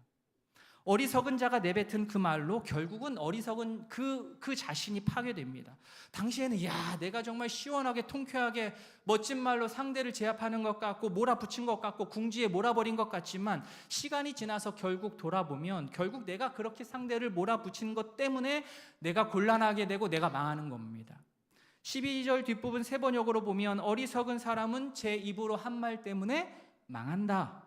어리석은 자가 내뱉은 그 말로 결국은 어리석은 그 자신이 파괴됩니다. 당시에는 내가 정말 시원하게 통쾌하게 멋진 말로 상대를 제압하는 것 같고 몰아붙인 것 같고 궁지에 몰아버린 것 같지만 시간이 지나서 결국 돌아보면 결국 내가 그렇게 상대를 몰아붙인 것 때문에 내가 곤란하게 되고 내가 망하는 겁니다. 12절 뒷부분 세 번역으로 보면 어리석은 사람은 제 입으로 한 말 때문에 망한다.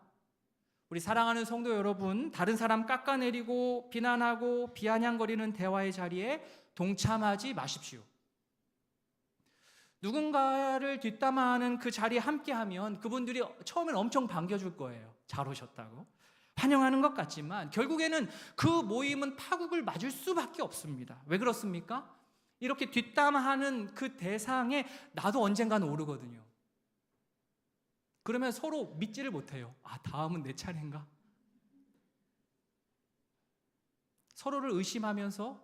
우리 사랑하는 성도 여러분, 다른 사람 깎아내리고 비난하고 비아냥거리는 대화의 자리에 동참하지 마십시오. 누군가를 뒷담화하는 그 자리에 함께하면 그분들이 처음엔 엄청 반겨줄 거예요. 잘 오셨다고 환영하는 것 같지만 결국에는 그 모임은 파국을 맞을 수밖에 없습니다. 왜 그렇습니까? 이렇게 뒷담화하는 그 대상에 나도 언젠가는 오르거든요. 그러면 서로 믿지를 못해요. 다음은 내 차례인가? 서로를 의심하면서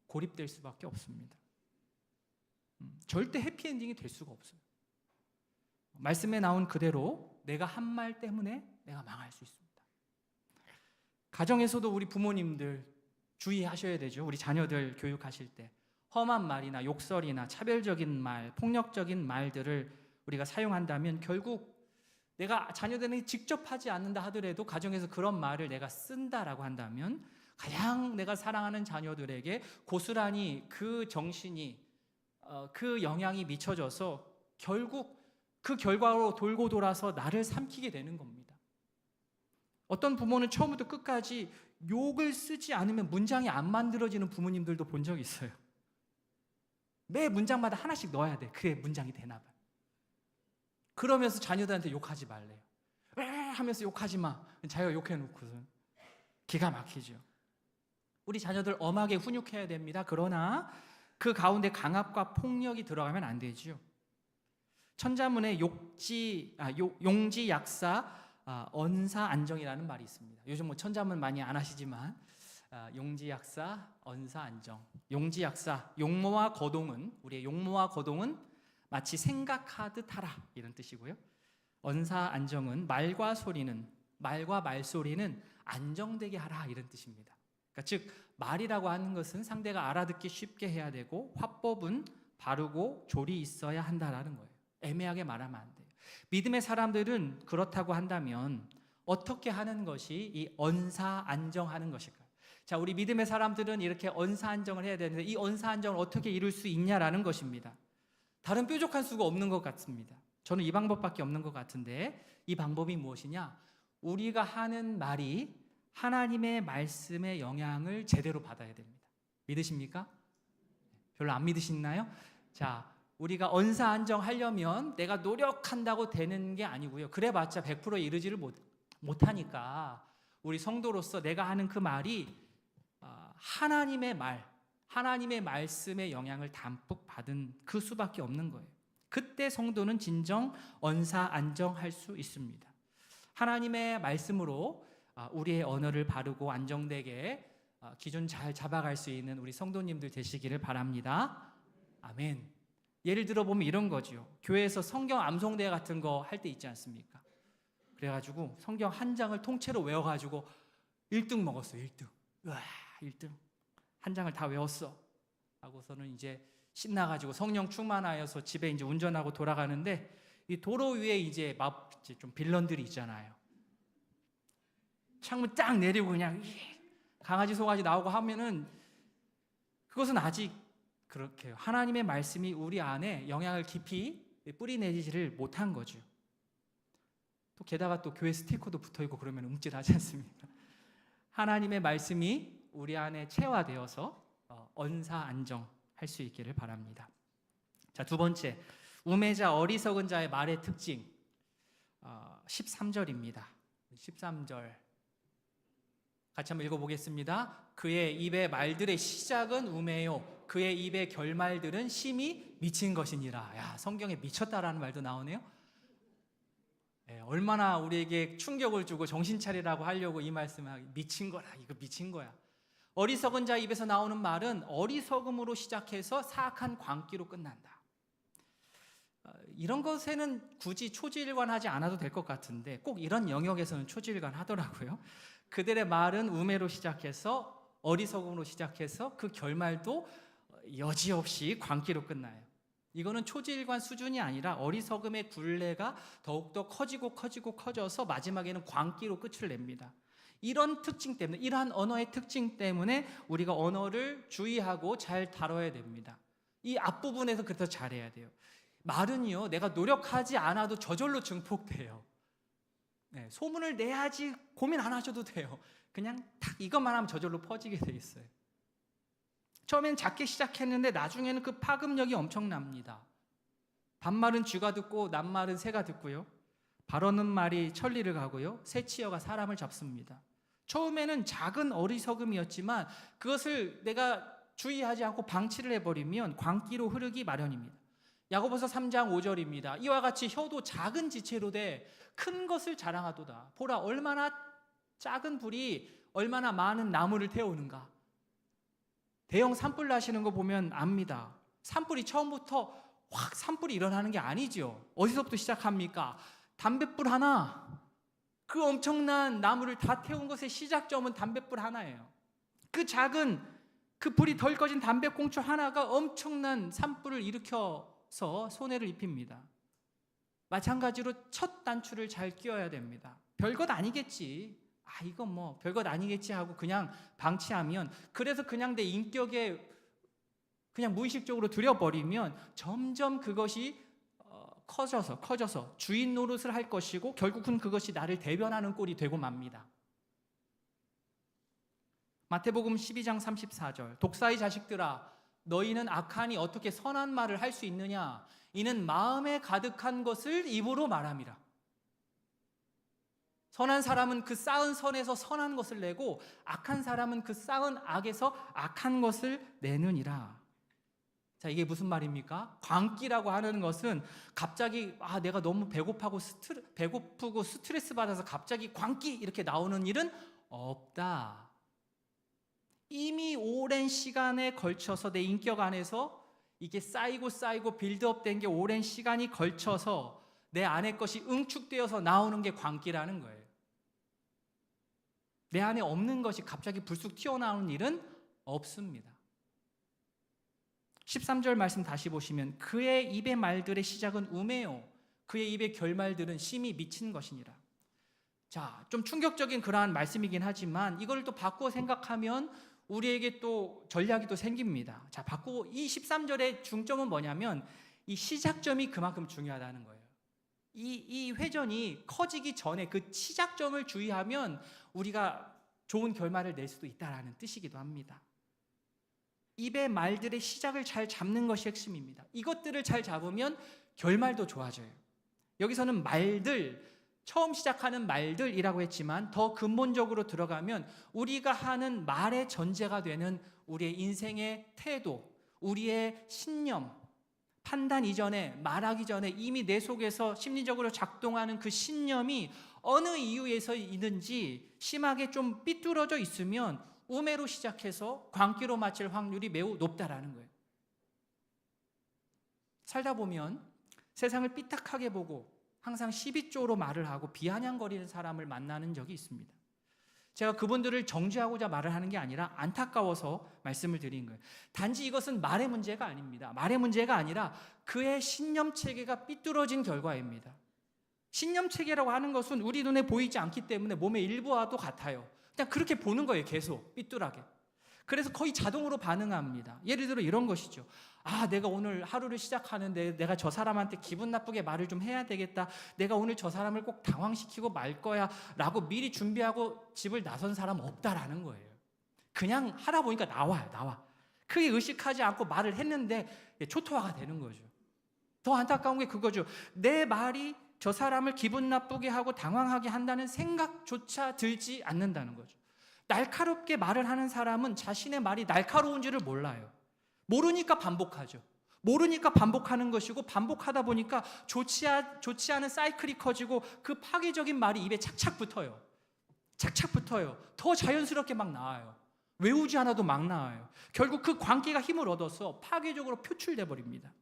고립될 수밖에 없습니다. 절대 해피엔딩이 될 수가 없어요. 말씀에 나온 그대로 내가 한 말 때문에 내가 망할 수 있습니다. 가정에서도 우리 부모님들 주의하셔야 되죠. 우리 자녀들 교육하실 때 험한 말이나 욕설이나 차별적인 말, 폭력적인 말들을 우리가 사용한다면 결국 내가 자녀들에게 직접 하지 않는다 하더라도 가정에서 그런 말을 내가 쓴다라고 한다면 가장 내가 사랑하는 자녀들에게 고스란히 그 정신이 그 영향이 미쳐져서 결국 그 결과로 돌고 돌아서 나를 삼키게 되는 겁니다. 어떤 부모는 처음부터 끝까지 욕을 쓰지 않으면 문장이 안 만들어지는 부모님들도 본 적이 있어요. 매 문장마다 하나씩 넣어야 돼. 그래 문장이 되나 봐요. 그러면서 자녀들한테 욕하지 말래요. 왜 하면서 욕하지 마. 자기가 욕해놓고선 기가 막히죠. 우리 자녀들 엄하게 훈육해야 됩니다. 그러나 그 가운데 강압과 폭력이 들어가면 안 되죠. 천자문에 용지 약사 언사 안정이라는 말이 있습니다. 요즘 천자문 많이 안 하시지만 용지 약사 언사 안정. 용지 약사 용모와 거동은 우리의 용모와 거동은 마치 생각하듯 하라 이런 뜻이고요. 언사 안정은 말과 말소리는 안정되게 하라 이런 뜻입니다. 그러니까 즉 말이라고 하는 것은 상대가 알아듣기 쉽게 해야 되고 화법은 바르고 조리 있어야 한다라는 거예요. 애매하게 말하면 안 돼요. 믿음의 사람들은 그렇다고 한다면 어떻게 하는 것이 이 언사 안정하는 것일까요? 자, 우리 믿음의 사람들은 이렇게 언사 안정을 해야 되는데 이 언사 안정을 어떻게 이룰 수 있냐라는 것입니다. 다른 뾰족한 수가 없는 것 같습니다. 저는 이 방법밖에 없는 것 같은데 이 방법이 무엇이냐? 우리가 하는 말이 하나님의 말씀의 영향을 제대로 받아야 됩니다. 믿으십니까? 별로 안 믿으시나요? 자, 우리가 언사 안정하려면 내가 노력한다고 되는 게 아니고요. 그래봤자 100% 이르지를 못하니까 우리 성도로서 내가 하는 그 말이 하나님의 말씀의 영향을 담뿍 받은 그 수밖에 없는 거예요. 그때 성도는 진정 언사 안정할 수 있습니다. 하나님의 말씀으로 우리의 언어를 바르고 안정되게 기준 잘 잡아갈 수 있는 우리 성도님들 되시기를 바랍니다. 아멘. 예를 들어 보면 이런 거죠. 교회에서 성경 암송대 같은 거 할 때 있지 않습니까? 그래가지고 성경 한 장을 통째로 외워가지고 1등 먹었어요. 1등. 우와, 1등. 한 장을 다 외웠어. 하고서는 이제 신나가지고 성령 충만하여서 집에 이제 운전하고 돌아가는데 이 도로 위에 이제 좀 빌런들이 있잖아요. 창문 딱 내리고 그냥 강아지 소가지 나오고 하면은 그것은 아직 그렇게 하나님의 말씀이 우리 안에 영향을 깊이 뿌리내리지를 못한 거죠. 또 게다가 또 교회 스티커도 붙어있고 그러면 움찔하지 않습니까? 하나님의 말씀이 우리 안에 체화되어서 언사 안정할 수 있기를 바랍니다. 자, 두 번째, 우매자 어리석은 자의 말의 특징 13절입니다. 13절 같이 한번 읽어보겠습니다. 그의 입의 말들의 시작은 우매요 그의 입의 결말들은 심히 미친 것이니라. 야, 성경에 미쳤다라는 말도 나오네요. 얼마나 우리에게 충격을 주고 정신 차리라고 하려고 이 말씀을 미친 거라, 이거 미친 거야. 어리석은 자 입에서 나오는 말은 어리석음으로 시작해서 사악한 광기로 끝난다. 이런 것에는 굳이 초지일관하지 않아도 될 것 같은데 꼭 이런 영역에서는 초지일관하더라고요. 그들의 말은 우매로 시작해서 어리석음으로 시작해서 그 결말도 여지없이 광기로 끝나요. 이거는 초지일관 수준이 아니라 어리석음의 굴레가 더욱더 커져서 마지막에는 광기로 끝을 냅니다. 이런 특징 때문에, 이러한 언어의 특징 때문에 우리가 언어를 주의하고 잘 다뤄야 됩니다. 이 앞부분에서 그래서 잘해야 돼요. 말은요, 내가 노력하지 않아도 저절로 증폭돼요. 소문을 내야지 고민 안 하셔도 돼요. 그냥 딱 이것만 하면 저절로 퍼지게 돼 있어요. 처음에는 작게 시작했는데 나중에는 그 파급력이 엄청납니다. 반말은 쥐가 듣고 낱말은 새가 듣고요. 바라는 말이 천리를 가고요. 새치어가 사람을 잡습니다. 처음에는 작은 어리석음이었지만 그것을 내가 주의하지 않고 방치를 해버리면 광기로 흐르기 마련입니다. 야고보서 3장 5절입니다. 이와 같이 혀도 작은 지체로 돼 큰 것을 자랑하도다. 보라, 얼마나 작은 불이 얼마나 많은 나무를 태우는가. 대형 산불 나시는 거 보면 압니다. 산불이 처음부터 확 산불이 일어나는 게 아니죠. 어디서부터 시작합니까? 담뱃불 하나, 그 엄청난 나무를 다 태운 것의 시작점은 담뱃불 하나예요. 그 작은 그 불이 덜 꺼진 담배꽁초 하나가 엄청난 산불을 일으켜서 손해를 입힙니다. 마찬가지로 첫 단추를 잘 끼워야 됩니다. 별것 아니겠지. 이건 뭐 별것 아니겠지 하고 그냥 방치하면, 그래서 그냥 내 인격에 그냥 무의식적으로 들여버리면 점점 그것이 커져서 주인 노릇을 할 것이고 결국은 그것이 나를 대변하는 꼴이 되고 맙니다. 마태복음 12장 34절 독사의 자식들아, 너희는 악하니 어떻게 선한 말을 할 수 있느냐? 이는 마음에 가득한 것을 입으로 말함이라. 선한 사람은 그 쌓은 선에서 선한 것을 내고 악한 사람은 그 쌓은 악에서 악한 것을 내느니라. 자, 이게 무슨 말입니까? 광기라고 하는 것은 갑자기 내가 너무 배고프고 스트레스 받아서 갑자기 광기 이렇게 나오는 일은 없다. 이미 오랜 시간에 걸쳐서 내 인격 안에서 이게 쌓이고 빌드업 된 게 오랜 시간이 걸쳐서 내 안의 것이 응축되어서 나오는 게 광기라는 거예요. 내 안에 없는 것이 갑자기 불쑥 튀어나오는 일은 없습니다. 13절 말씀 다시 보시면 그의 입의 말들의 시작은 우매요 그의 입의 결말들은 심히 미친 것이니라. 자, 좀 충격적인 그러한 말씀이긴 하지만 이걸 또 바꾸어 생각하면 우리에게 또 전략이 또 생깁니다. 자, 바꾸고 이 13절의 중점은 뭐냐면 이 시작점이 그만큼 중요하다는 거예요. 이 회전이 커지기 전에 그 시작점을 주의하면 우리가 좋은 결말을 낼 수도 있다라는 뜻이기도 합니다. 입의 말들의 시작을 잘 잡는 것이 핵심입니다. 이것들을 잘 잡으면 결말도 좋아져요. 여기서는 말들, 처음 시작하는 말들이라고 했지만 더 근본적으로 들어가면 우리가 하는 말의 전제가 되는 우리의 인생의 태도, 우리의 신념, 판단 이전에, 말하기 전에 이미 내 속에서 심리적으로 작동하는 그 신념이 어느 이유에서이든지 심하게 좀 삐뚤어져 있으면 우매로 시작해서 광기로 마칠 확률이 매우 높다라는 거예요. 살다 보면 세상을 삐딱하게 보고 항상 시비조로 말을 하고 비아냥거리는 사람을 만나는 적이 있습니다. 제가 그분들을 정죄하고자 말을 하는 게 아니라 안타까워서 말씀을 드린 거예요. 단지 이것은 말의 문제가 아닙니다. 말의 문제가 아니라 그의 신념체계가 삐뚤어진 결과입니다. 신념체계라고 하는 것은 우리 눈에 보이지 않기 때문에 몸의 일부와도 같아요. 그냥 그렇게 보는 거예요. 계속 삐뚤하게. 그래서 거의 자동으로 반응합니다. 예를 들어 이런 것이죠. 아, 내가 오늘 하루를 시작하는데 내가 저 사람한테 기분 나쁘게 말을 좀 해야 되겠다. 내가 오늘 저 사람을 꼭 당황시키고 말 거야 라고 미리 준비하고 집을 나선 사람 없다라는 거예요. 그냥 하다 보니까 나와. 크게 의식하지 않고 말을 했는데 초토화가 되는 거죠. 더 안타까운 게 그거죠. 내 말이 저 사람을 기분 나쁘게 하고 당황하게 한다는 생각조차 들지 않는다는 거죠. 날카롭게 말을 하는 사람은 자신의 말이 날카로운지를 몰라요. 모르니까 반복하죠. 모르니까 반복하는 것이고, 반복하다 보니까 좋지 않은 사이클이 커지고 그 파괴적인 말이 입에 착착 붙어요. 더 자연스럽게 막 나와요. 외우지 않아도 막 나와요. 결국 그 광기가 힘을 얻어서 파괴적으로 표출돼 버립니다.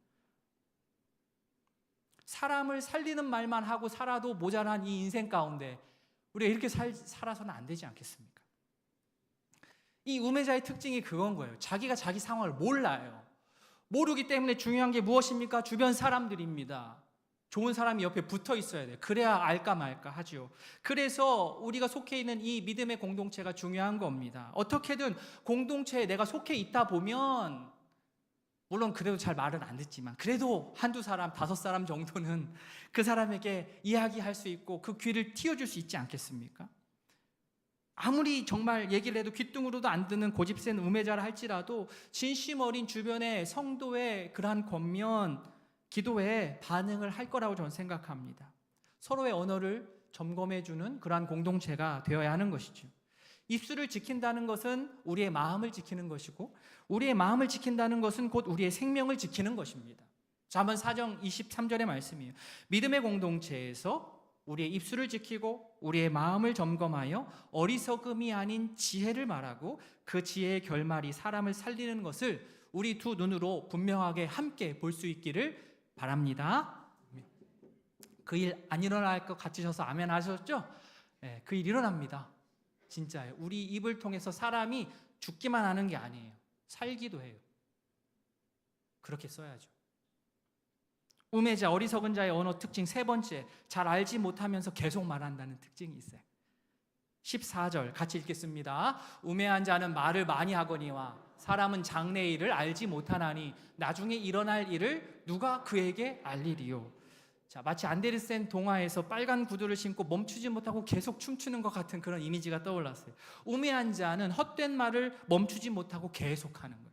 사람을 살리는 말만 하고 살아도 모자란 이 인생 가운데 우리가 이렇게 살아서는 안 되지 않겠습니까? 이 우매자의 특징이 그건 거예요. 자기가 자기 상황을 몰라요. 모르기 때문에 중요한 게 무엇입니까? 주변 사람들입니다. 좋은 사람이 옆에 붙어 있어야 돼요. 그래야 알까 말까 하죠. 그래서 우리가 속해 있는 이 믿음의 공동체가 중요한 겁니다. 어떻게든 공동체에 내가 속해 있다 보면, 물론 그래도 잘 말은 안 듣지만 그래도 한두 사람, 5사람 정도는 그 사람에게 이야기할 수 있고 그 귀를 틔워줄 수 있지 않겠습니까? 아무리 정말 얘기를 해도 귓등으로도 안 듣는 고집센 우매자라 할지라도 진심 어린 주변의 성도의 그러한 권면, 기도에 반응을 할 거라고 저는 생각합니다. 서로의 언어를 점검해주는 그러한 공동체가 되어야 하는 것이죠. 입술을 지킨다는 것은 우리의 마음을 지키는 것이고, 우리의 마음을 지킨다는 것은 곧 우리의 생명을 지키는 것입니다. 잠언 4장 23절의 말씀이에요. 믿음의 공동체에서 우리의 입술을 지키고 우리의 마음을 점검하여 어리석음이 아닌 지혜를 말하고 그 지혜의 결말이 사람을 살리는 것을 우리 두 눈으로 분명하게 함께 볼 수 있기를 바랍니다. 그 일 안 일어날 것 같으셔서 아멘 하셨죠? 네, 그 일 일어납니다. 진짜예요. 우리 입을 통해서 사람이 죽기만 하는 게 아니에요. 살기도 해요. 그렇게 써야죠. 우매자, 어리석은 자의 언어 특징 세 번째, 잘 알지 못하면서 계속 말한다는 특징이 있어요. 14절 같이 읽겠습니다. 우매한 자는 말을 많이 하거니와 사람은 장래의 일을 알지 못하나니 나중에 일어날 일을 누가 그에게 알리리요. 자, 마치 안데르센 동화에서 빨간 구두를 신고 멈추지 못하고 계속 춤추는 것 같은 그런 이미지가 떠올랐어요. 우매한 자는 헛된 말을 멈추지 못하고 계속하는 거예요.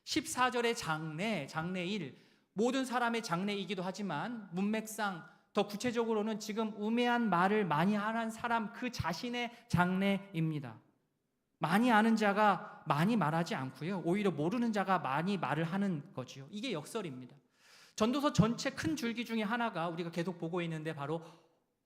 14절의 장래일, 모든 사람의 장래이기도 하지만 문맥상 더 구체적으로는 지금 우매한 말을 많이 하는 사람 그 자신의 장래입니다. 많이 아는 자가 많이 말하지 않고요, 오히려 모르는 자가 많이 말을 하는 거죠. 이게 역설입니다. 전도서 전체 큰 줄기 중에 하나가 우리가 계속 보고 있는데 바로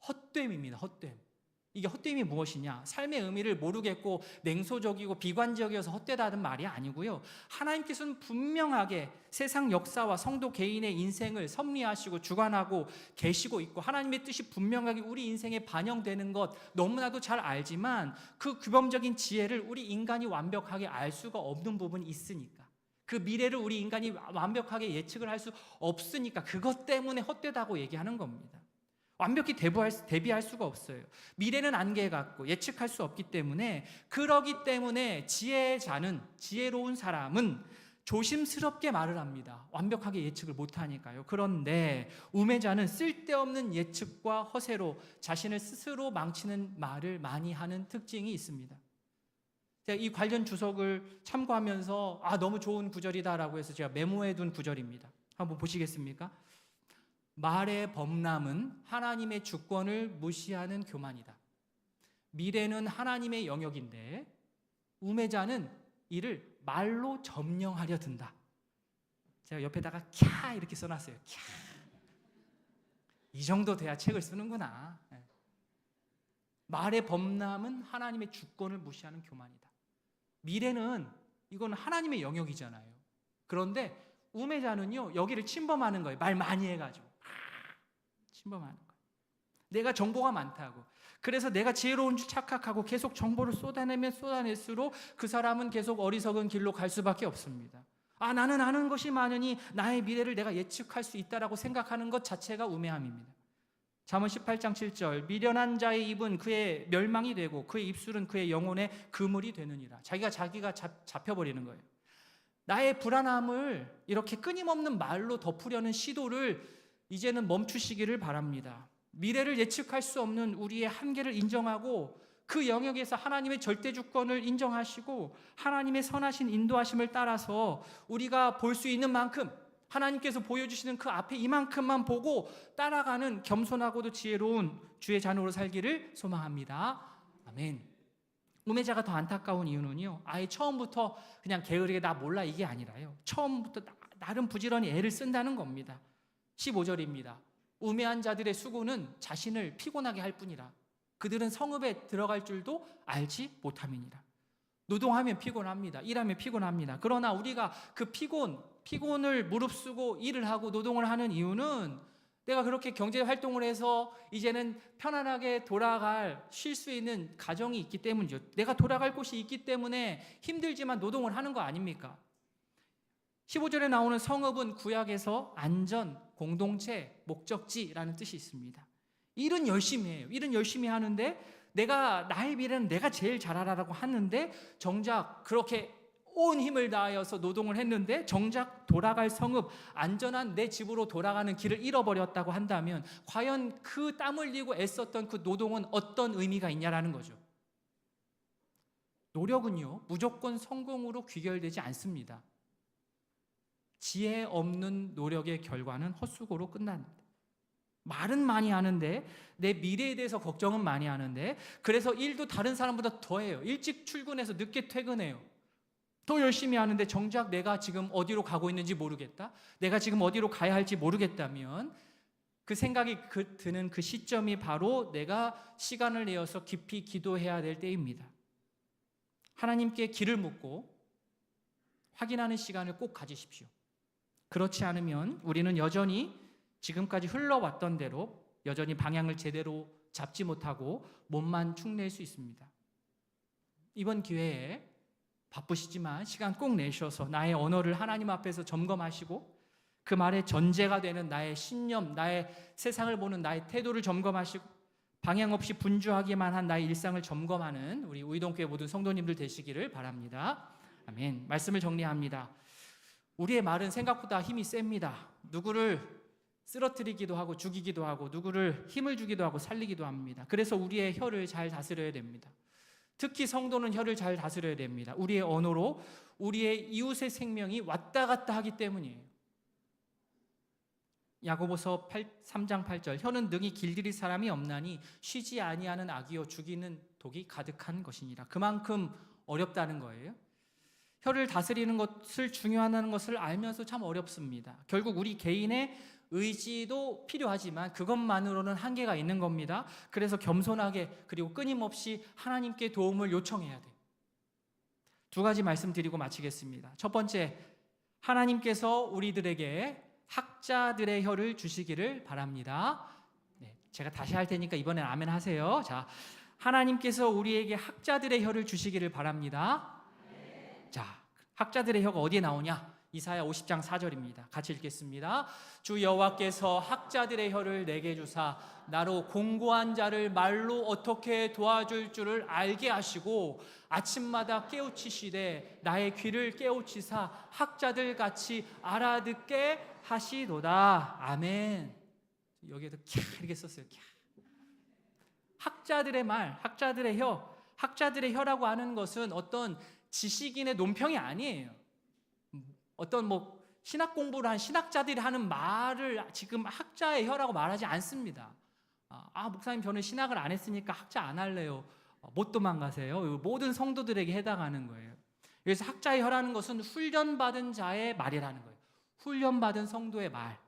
헛됨입니다. 헛됨. 이게 헛됨이 무엇이냐? 삶의 의미를 모르겠고 냉소적이고 비관적이어서 헛되다는 말이 아니고요, 하나님께서는 분명하게 세상 역사와 성도 개인의 인생을 섭리하시고 주관하고 계시고 있고, 하나님의 뜻이 분명하게 우리 인생에 반영되는 것 너무나도 잘 알지만 그 규범적인 지혜를 우리 인간이 완벽하게 알 수가 없는 부분이 있으니까, 그 미래를 우리 인간이 완벽하게 예측을 할 수 없으니까 그것 때문에 헛되다고 얘기하는 겁니다. 완벽히 대비할 수가 없어요. 미래는 안개 같고 예측할 수 없기 때문에, 그러기 때문에 지혜로운 사람은 조심스럽게 말을 합니다. 완벽하게 예측을 못하니까요. 그런데 우매자는 쓸데없는 예측과 허세로 자신을 스스로 망치는 말을 많이 하는 특징이 있습니다. 제가 이 관련 주석을 참고하면서 너무 좋은 구절이다라고 해서 제가 메모해둔 구절입니다. 한번 보시겠습니까? 말의 범람은 하나님의 주권을 무시하는 교만이다. 미래는 하나님의 영역인데 우매자는 이를 말로 점령하려 든다. 제가 옆에다가 캬 이렇게 써놨어요. 캬. 이 정도 돼야 책을 쓰는구나. 말의 범람은 하나님의 주권을 무시하는 교만이다. 미래는 이건 하나님의 영역이잖아요. 그런데 우매자는요, 여기를 침범하는 거예요. 말 많이 해가지고 침범하는 거예요. 내가 정보가 많다고, 그래서 내가 지혜로운 줄 착각하고 계속 정보를 쏟아내면 쏟아낼수록 그 사람은 계속 어리석은 길로 갈 수밖에 없습니다. 나는 아는 것이 많으니 나의 미래를 내가 예측할 수 있다라고 생각하는 것 자체가 우매함입니다. 잠언 18장 7절 미련한 자의 입은 그의 멸망이 되고 그의 입술은 그의 영혼의 그물이 되느니라. 자기가 잡혀버리는 거예요. 나의 불안함을 이렇게 끊임없는 말로 덮으려는 시도를 이제는 멈추시기를 바랍니다. 미래를 예측할 수 없는 우리의 한계를 인정하고 그 영역에서 하나님의 절대 주권을 인정하시고 하나님의 선하신 인도하심을 따라서 우리가 볼 수 있는 만큼 하나님께서 보여주시는 그 앞에 이만큼만 보고 따라가는 겸손하고도 지혜로운 주의 자녀로 살기를 소망합니다. 아멘. 우매자가 더 안타까운 이유는요, 아예 처음부터 그냥 게으르게 나 몰라 이게 아니라요, 처음부터 나름 부지런히 애를 쓴다는 겁니다. 15절입니다. 우매한 자들의 수고는 자신을 피곤하게 할 뿐이라 그들은 성읍에 들어갈 줄도 알지 못함이니라. 노동하면 피곤합니다. 일하면 피곤합니다. 그러나 우리가 그 피곤을 무릅쓰고 일을 하고 노동을 하는 이유는 내가 그렇게 경제 활동을 해서 이제는 편안하게 쉴 수 있는 가정이 있기 때문이죠. 내가 돌아갈 곳이 있기 때문에 힘들지만 노동을 하는 거 아닙니까? 15절에 나오는 성읍은 구약에서 안전, 공동체, 목적지라는 뜻이 있습니다. 일은 열심히 해요. 일은 열심히 하는데 나의 미래는 내가 제일 잘 알아라고 하는데 정작 그렇게 온 힘을 다하여서 노동을 했는데 정작 돌아갈 성읍, 안전한 내 집으로 돌아가는 길을 잃어버렸다고 한다면 과연 그 땀 흘리고 애썼던 그 노동은 어떤 의미가 있냐라는 거죠. 노력은요, 무조건 성공으로 귀결되지 않습니다. 지혜 없는 노력의 결과는 헛수고로 끝납니다. 말은 많이 하는데 내 미래에 대해서 걱정은 많이 하는데 그래서 일도 다른 사람보다 더 해요. 일찍 출근해서 늦게 퇴근해요. 더 열심히 하는데 정작 내가 지금 어디로 가고 있는지 모르겠다, 내가 지금 어디로 가야 할지 모르겠다면 그 생각이 드는 그 시점이 바로 내가 시간을 내어서 깊이 기도해야 될 때입니다. 하나님께 길을 묻고 확인하는 시간을 꼭 가지십시오. 그렇지 않으면 우리는 여전히 지금까지 흘러왔던 대로 여전히 방향을 제대로 잡지 못하고 몸만 축낼 수 있습니다. 이번 기회에 바쁘시지만 시간 꼭 내셔서 나의 언어를 하나님 앞에서 점검하시고 그 말에 전제가 되는 나의 신념, 나의 세상을 보는 나의 태도를 점검하시고 방향 없이 분주하기만 한 나의 일상을 점검하는 우리 우이동교회 모든 성도님들 되시기를 바랍니다. 아멘. 말씀을 정리합니다. 우리의 말은 생각보다 힘이 셉니다. 누구를 쓰러뜨리기도 하고 죽이기도 하고 누구를 힘을 주기도 하고 살리기도 합니다. 그래서 우리의 혀를 잘 다스려야 됩니다. 특히 성도는 혀를 잘 다스려야 됩니다. 우리의 언어로 우리의 이웃의 생명이 왔다 갔다 하기 때문이에요. 야고보서 3장 8절 혀는 능히 길들일 사람이 없나니 쉬지 아니하는 악이요 죽이는 독이 가득한 것이니라. 그만큼 어렵다는 거예요. 혀를 다스리는 것을 중요하다는 것을 알면서 참 어렵습니다. 결국 우리 개인의 의지도 필요하지만 그것만으로는 한계가 있는 겁니다. 그래서 겸손하게 그리고 끊임없이 하나님께 도움을 요청해야 돼요. 두 가지 말씀드리고 마치겠습니다. 첫 번째, 하나님께서 우리들에게 학자들의 혀를 주시기를 바랍니다. 네, 제가 다시 할 테니까 이번엔 아멘 하세요. 자, 하나님께서 우리에게 학자들의 혀를 주시기를 바랍니다. 자, 학자들의 혀가 어디에 나오냐? 이사야 50장 4절입니다. 같이 읽겠습니다. 주 여호와께서 학자들의 혀를 내게 주사 나로 공고한 자를 말로 어떻게 도와줄 줄을 알게 하시고 아침마다 깨우치시되 나의 귀를 깨우치사 학자들 같이 알아듣게 하시도다. 아멘. 여기에도 캬 이렇게 썼어요. 캬. 학자들의 말, 학자들의 혀, 학자들의 혀라고 하는 것은 어떤 지식인의 논평이 아니에요. 어떤 신학 공부를 한 신학자들이 하는 말을 지금 학자의 혀라고 말하지 않습니다. 목사님 저는 신학을 안 했으니까 학자 안 할래요. 못 도망가세요. 모든 성도들에게 해당하는 거예요. 그래서 학자의 혀라는 것은 훈련받은 자의 말이라는 거예요. 훈련받은 성도의 말.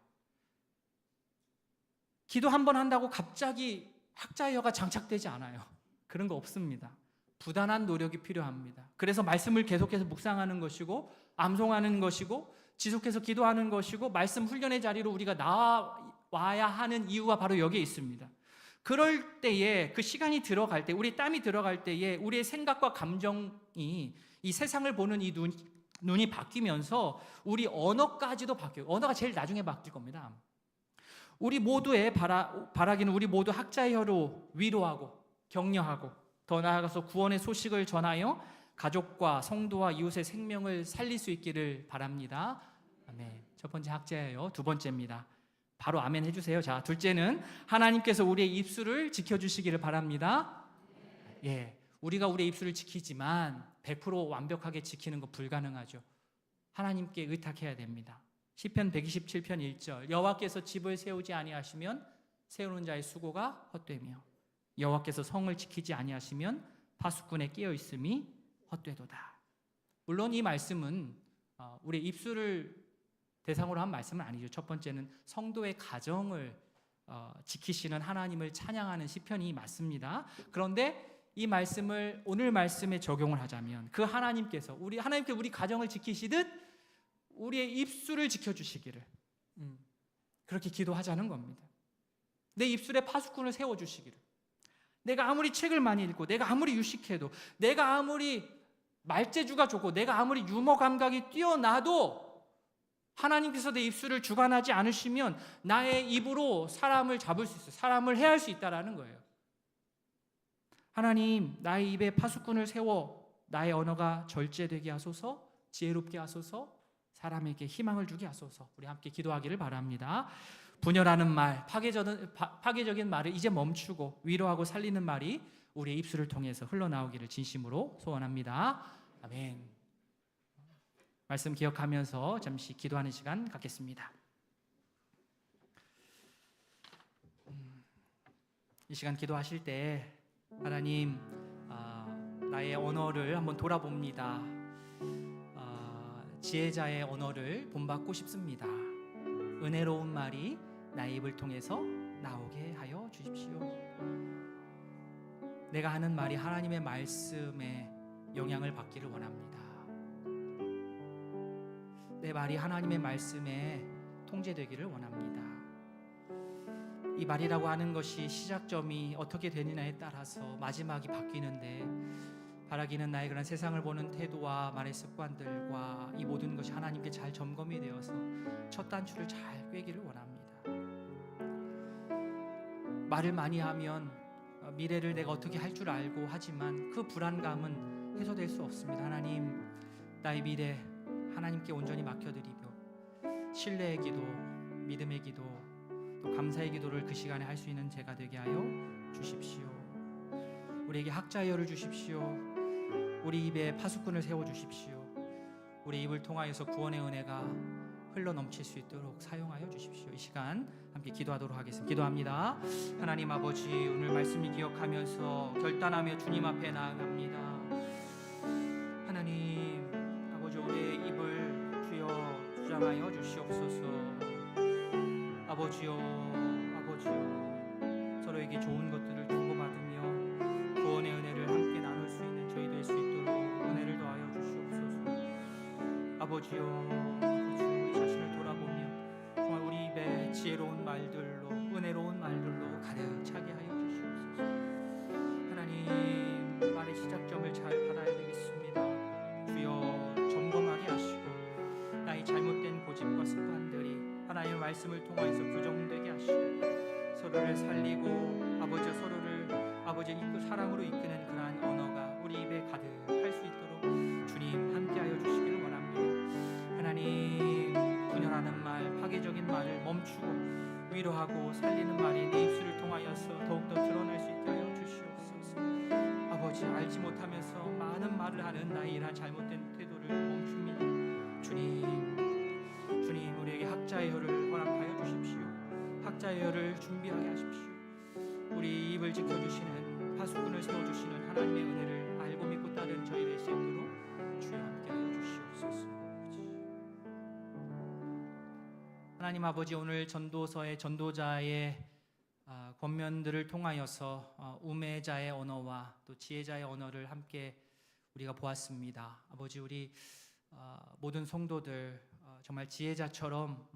기도 한 번 한다고 갑자기 학자의 혀가 장착되지 않아요. 그런 거 없습니다. 부단한 노력이 필요합니다. 그래서 말씀을 계속해서 묵상하는 것이고 암송하는 것이고 지속해서 기도하는 것이고 말씀 훈련의 자리로 우리가 나와야 하는 이유가 바로 여기에 있습니다. 그럴 때에 그 시간이 들어갈 때 우리 땀이 들어갈 때에 우리의 생각과 감정이 이 세상을 보는 이 눈이 바뀌면서 우리 언어까지도 바뀌어요. 언어가 제일 나중에 바뀔 겁니다. 우리 모두의 바라기는 우리 모두 학자의 혀로 위로하고 격려하고 더 나아가서 구원의 소식을 전하여 가족과 성도와 이웃의 생명을 살릴 수 있기를 바랍니다. 아멘. 첫 번째 학자예요. 두 번째입니다. 바로 아멘 해주세요. 자, 둘째는 하나님께서 우리의 입술을 지켜주시기를 바랍니다. 예, 우리가 우리의 입술을 지키지만 100% 완벽하게 지키는 거 불가능하죠. 하나님께 의탁해야 됩니다. 시편 127편 1절 여호와께서 집을 세우지 아니하시면 세우는 자의 수고가 헛되며 여호와께서 성을 지키지 아니하시면 파수꾼의 깨어 있음이 헛되도다. 물론 이 말씀은 우리 입술을 대상으로 한 말씀은 아니죠. 첫 번째는 성도의 가정을 지키시는 하나님을 찬양하는 시편이 맞습니다. 그런데 이 말씀을 오늘 말씀에 적용을 하자면 그 하나님께서 하나님께 우리 가정을 지키시듯 우리의 입술을 지켜주시기를 그렇게 기도하자는 겁니다. 내 입술에 파수꾼을 세워주시기를. 내가 아무리 책을 많이 읽고 내가 아무리 유식해도 내가 아무리 말재주가 좋고 내가 아무리 유머 감각이 뛰어나도 하나님께서 내 입술을 주관하지 않으시면 나의 입으로 사람을 잡을 수 있어요. 사람을 해할 수 있다라는 거예요. 하나님, 나의 입에 파수꾼을 세워 나의 언어가 절제되게 하소서, 지혜롭게 하소서, 사람에게 희망을 주게 하소서. 우리 함께 기도하기를 바랍니다. 분열하는 말, 파괴적인 말을 이제 멈추고 위로하고 살리는 말이 우리의 입술을 통해서 흘러나오기를 진심으로 소원합니다. 아멘. 말씀 기억하면서 잠시 기도하는 시간 갖겠습니다. 이 시간 기도하실 때 하나님, 나의 언어를 한번 돌아봅니다. 지혜자의 언어를 본받고 싶습니다. 은혜로운 말이 나의 입을 통해서 나오게 하여 주십시오. 내가 하는 말이 하나님의 말씀에 영향을 받기를 원합니다. 내 말이 하나님의 말씀에 통제되기를 원합니다. 이 말이라고 하는 것이 시작점이 어떻게 되느냐에 따라서 마지막이 바뀌는데 바라기는 나의 그런 세상을 보는 태도와 말의 습관들과 이 모든 것이 하나님께 잘 점검이 되어서 첫 단추를 잘 꿰기를 원합니다. 말을 많이 하면 미래를 내가 어떻게 할 줄 알고 하지만 그 불안감은 해소될 수 없습니다. 하나님, 나의 미래 하나님께 온전히 맡겨드리며 신뢰의 기도, 믿음의 기도, 또 감사의 기도를 그 시간에 할 수 있는 제가 되게 하여 주십시오. 우리에게 학자의 혀를 주십시오. 우리 입에 파수꾼을 세워주십시오. 우리 입을 통하여서 구원의 은혜가 흘러넘칠 수 있도록 사용하여 주십시오. 이 시간 함께 기도하도록 하겠습니다. 기도합니다. 하나님 아버지, 오늘 말씀을 기억하면서 결단하며 주님 앞에 나아갑니다. 하나님 아버지, 우리의 입을 주여 주장하여 주시옵소서. 아버지요, 아버지요, 서로에게 좋은 것들을 주고받으며 구원의 은혜를 함께 나눌 수 있는 저희 될 수 있도록 은혜를 더하여 주시옵소서. 아버지요, 우리 자신을 돌아보며 정말 우리 입에 지혜로운 말들로, 은혜로운 말들로 가득 차게 하여 주시옵소서. 하나님, 말의 시작점을 잘 받아야 되겠습니다. 주여, 점검하게 하시고 나의 잘못된 고집과 습관들이 하나님의 말씀을 통하여서 교정되게 하시고 서로를 살리고 아버지 서로를 아버지 사랑으로 이끄는 그러한 언어가 우리 입에 가득할 수 있도록 주님 함께하여 주시기를 원합니다. 하나님, 분열하는 말, 파괴적인 말을 멈추고 위로하고 살리는 말이 내 입술을 통하여서 더욱더 드러날 수 있게 하여 주시옵소서. 아버지, 알지 못하면서 많은 말을 하는 나의 이러한 잘못된 태도를 멈춥니다. 주님, 우리에게 학자의 혀를 허락하여 주십시오. 학자의 혀를 준비하게 하십시오. 우리 입을 지켜주시는 파수꾼을 세워주시는 하나님의 은혜를 알고 믿고 따르는 저희 될 수 있도록 주여 함께하여 주시옵소서. 하나님 아버지, 오늘 전도서의 전도자의 권면들을 통하여서 우매자의 언어와 또 지혜자의 언어를 함께 우리가 보았습니다. 아버지, 우리 모든 성도들 정말 지혜자처럼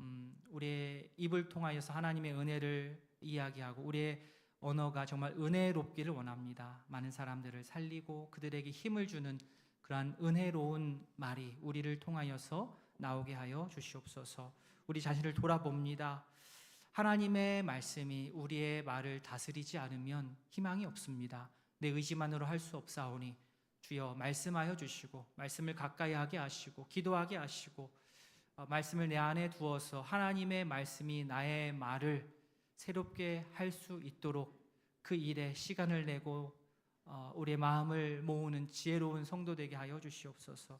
우리의 입을 통하여서 하나님의 은혜를 이야기하고 우리의 언어가 정말 은혜롭기를 원합니다. 많은 사람들을 살리고 그들에게 힘을 주는 그러한 은혜로운 말이 우리를 통하여서 나오게 하여 주시옵소서. 우리 자신을 돌아봅니다. 하나님의 말씀이 우리의 말을 다스리지 않으면 희망이 없습니다. 내 의지만으로 할 수 없사오니 주여 말씀하여 주시고 말씀을 가까이 하게 하시고 기도하게 하시고 말씀을 내 안에 두어서 하나님의 말씀이 나의 말을 새롭게 할 수 있도록 그 일에 시간을 내고 우리의 마음을 모으는 지혜로운 성도 되게 하여 주시옵소서.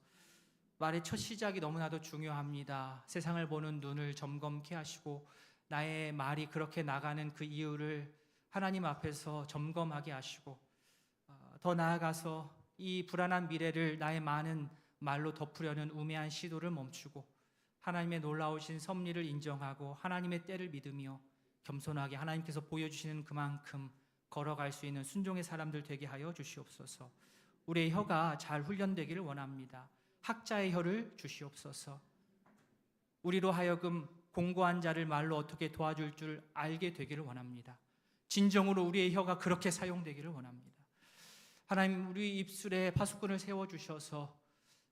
말의 첫 시작이 너무나도 중요합니다. 세상을 보는 눈을 점검케 하시고 나의 말이 그렇게 나가는 그 이유를 하나님 앞에서 점검하게 하시고 더 나아가서 이 불안한 미래를 나의 많은 말로 덮으려는 우매한 시도를 멈추고 하나님의 놀라우신 섭리를 인정하고 하나님의 때를 믿으며 겸손하게 하나님께서 보여주시는 그만큼 걸어갈 수 있는 순종의 사람들 되게 하여 주시옵소서. 우리의 혀가 잘 훈련되기를 원합니다. 학자의 혀를 주시옵소서. 우리로 하여금 공고한 자를 말로 어떻게 도와줄 줄 알게 되기를 원합니다. 진정으로 우리의 혀가 그렇게 사용되기를 원합니다. 하나님, 우리 입술에 파수꾼을 세워주셔서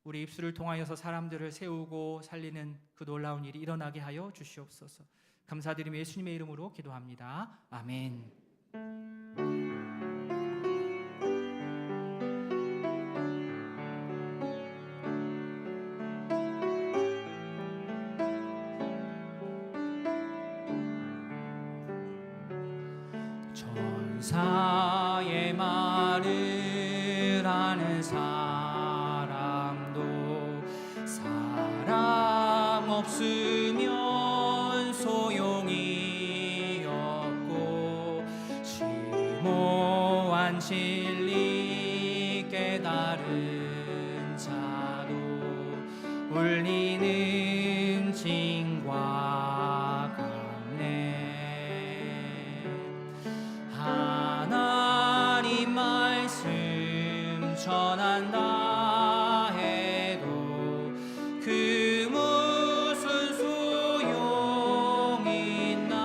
우리 입술을 통하여서 사람들을 세우고 살리는 그 놀라운 일이 일어나게 하여 주시옵소서. 감사드리며 예수님의 이름으로 기도합니다. 아멘. 천사의 말을 하는 사람도 사랑 없으면 소용이 없고 심오한 진리 깨달은 자도 울리는 징과 같네. 하나님 말씀 전한다 해도 그 무슨 소용 있나.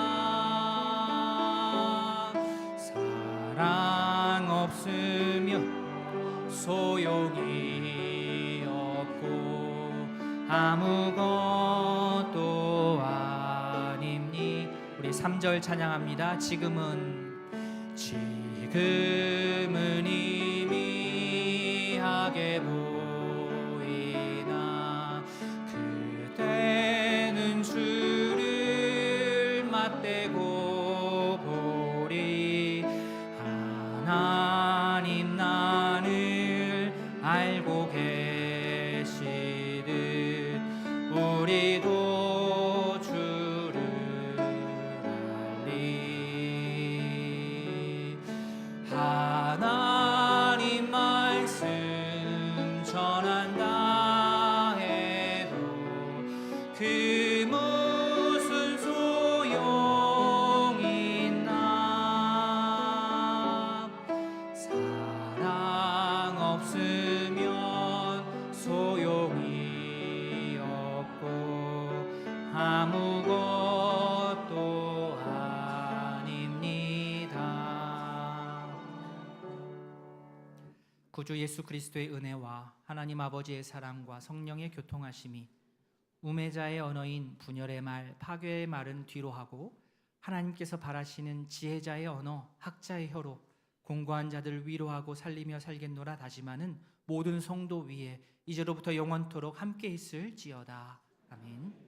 사랑 없으면 소용이 없고 아무것도 아닙니. 우리 3절 찬양합니다. 지금은 희미하게 보이나 그때는 주를 맞대고 보리. 하나님 나를 알고 계시듯 우리도 주를 알리. 하나님 말씀 전한다 해도 그 무슨 소용 있나. 사랑 없으면 소용이 없고 아무것도 아닙니다. 구주 예수 그리스도의 은혜와 하나님 아버지의 사랑과 성령의 교통하심이 우매자의 언어인 분열의 말, 파괴의 말은 뒤로 하고 하나님께서 바라시는 지혜자의 언어, 학자의 혀로 공고한 자들을 위로하고 살리며 살겠노라 다짐하는 모든 성도 위에 이제로부터 영원토록 함께 있을지어다. 아멘.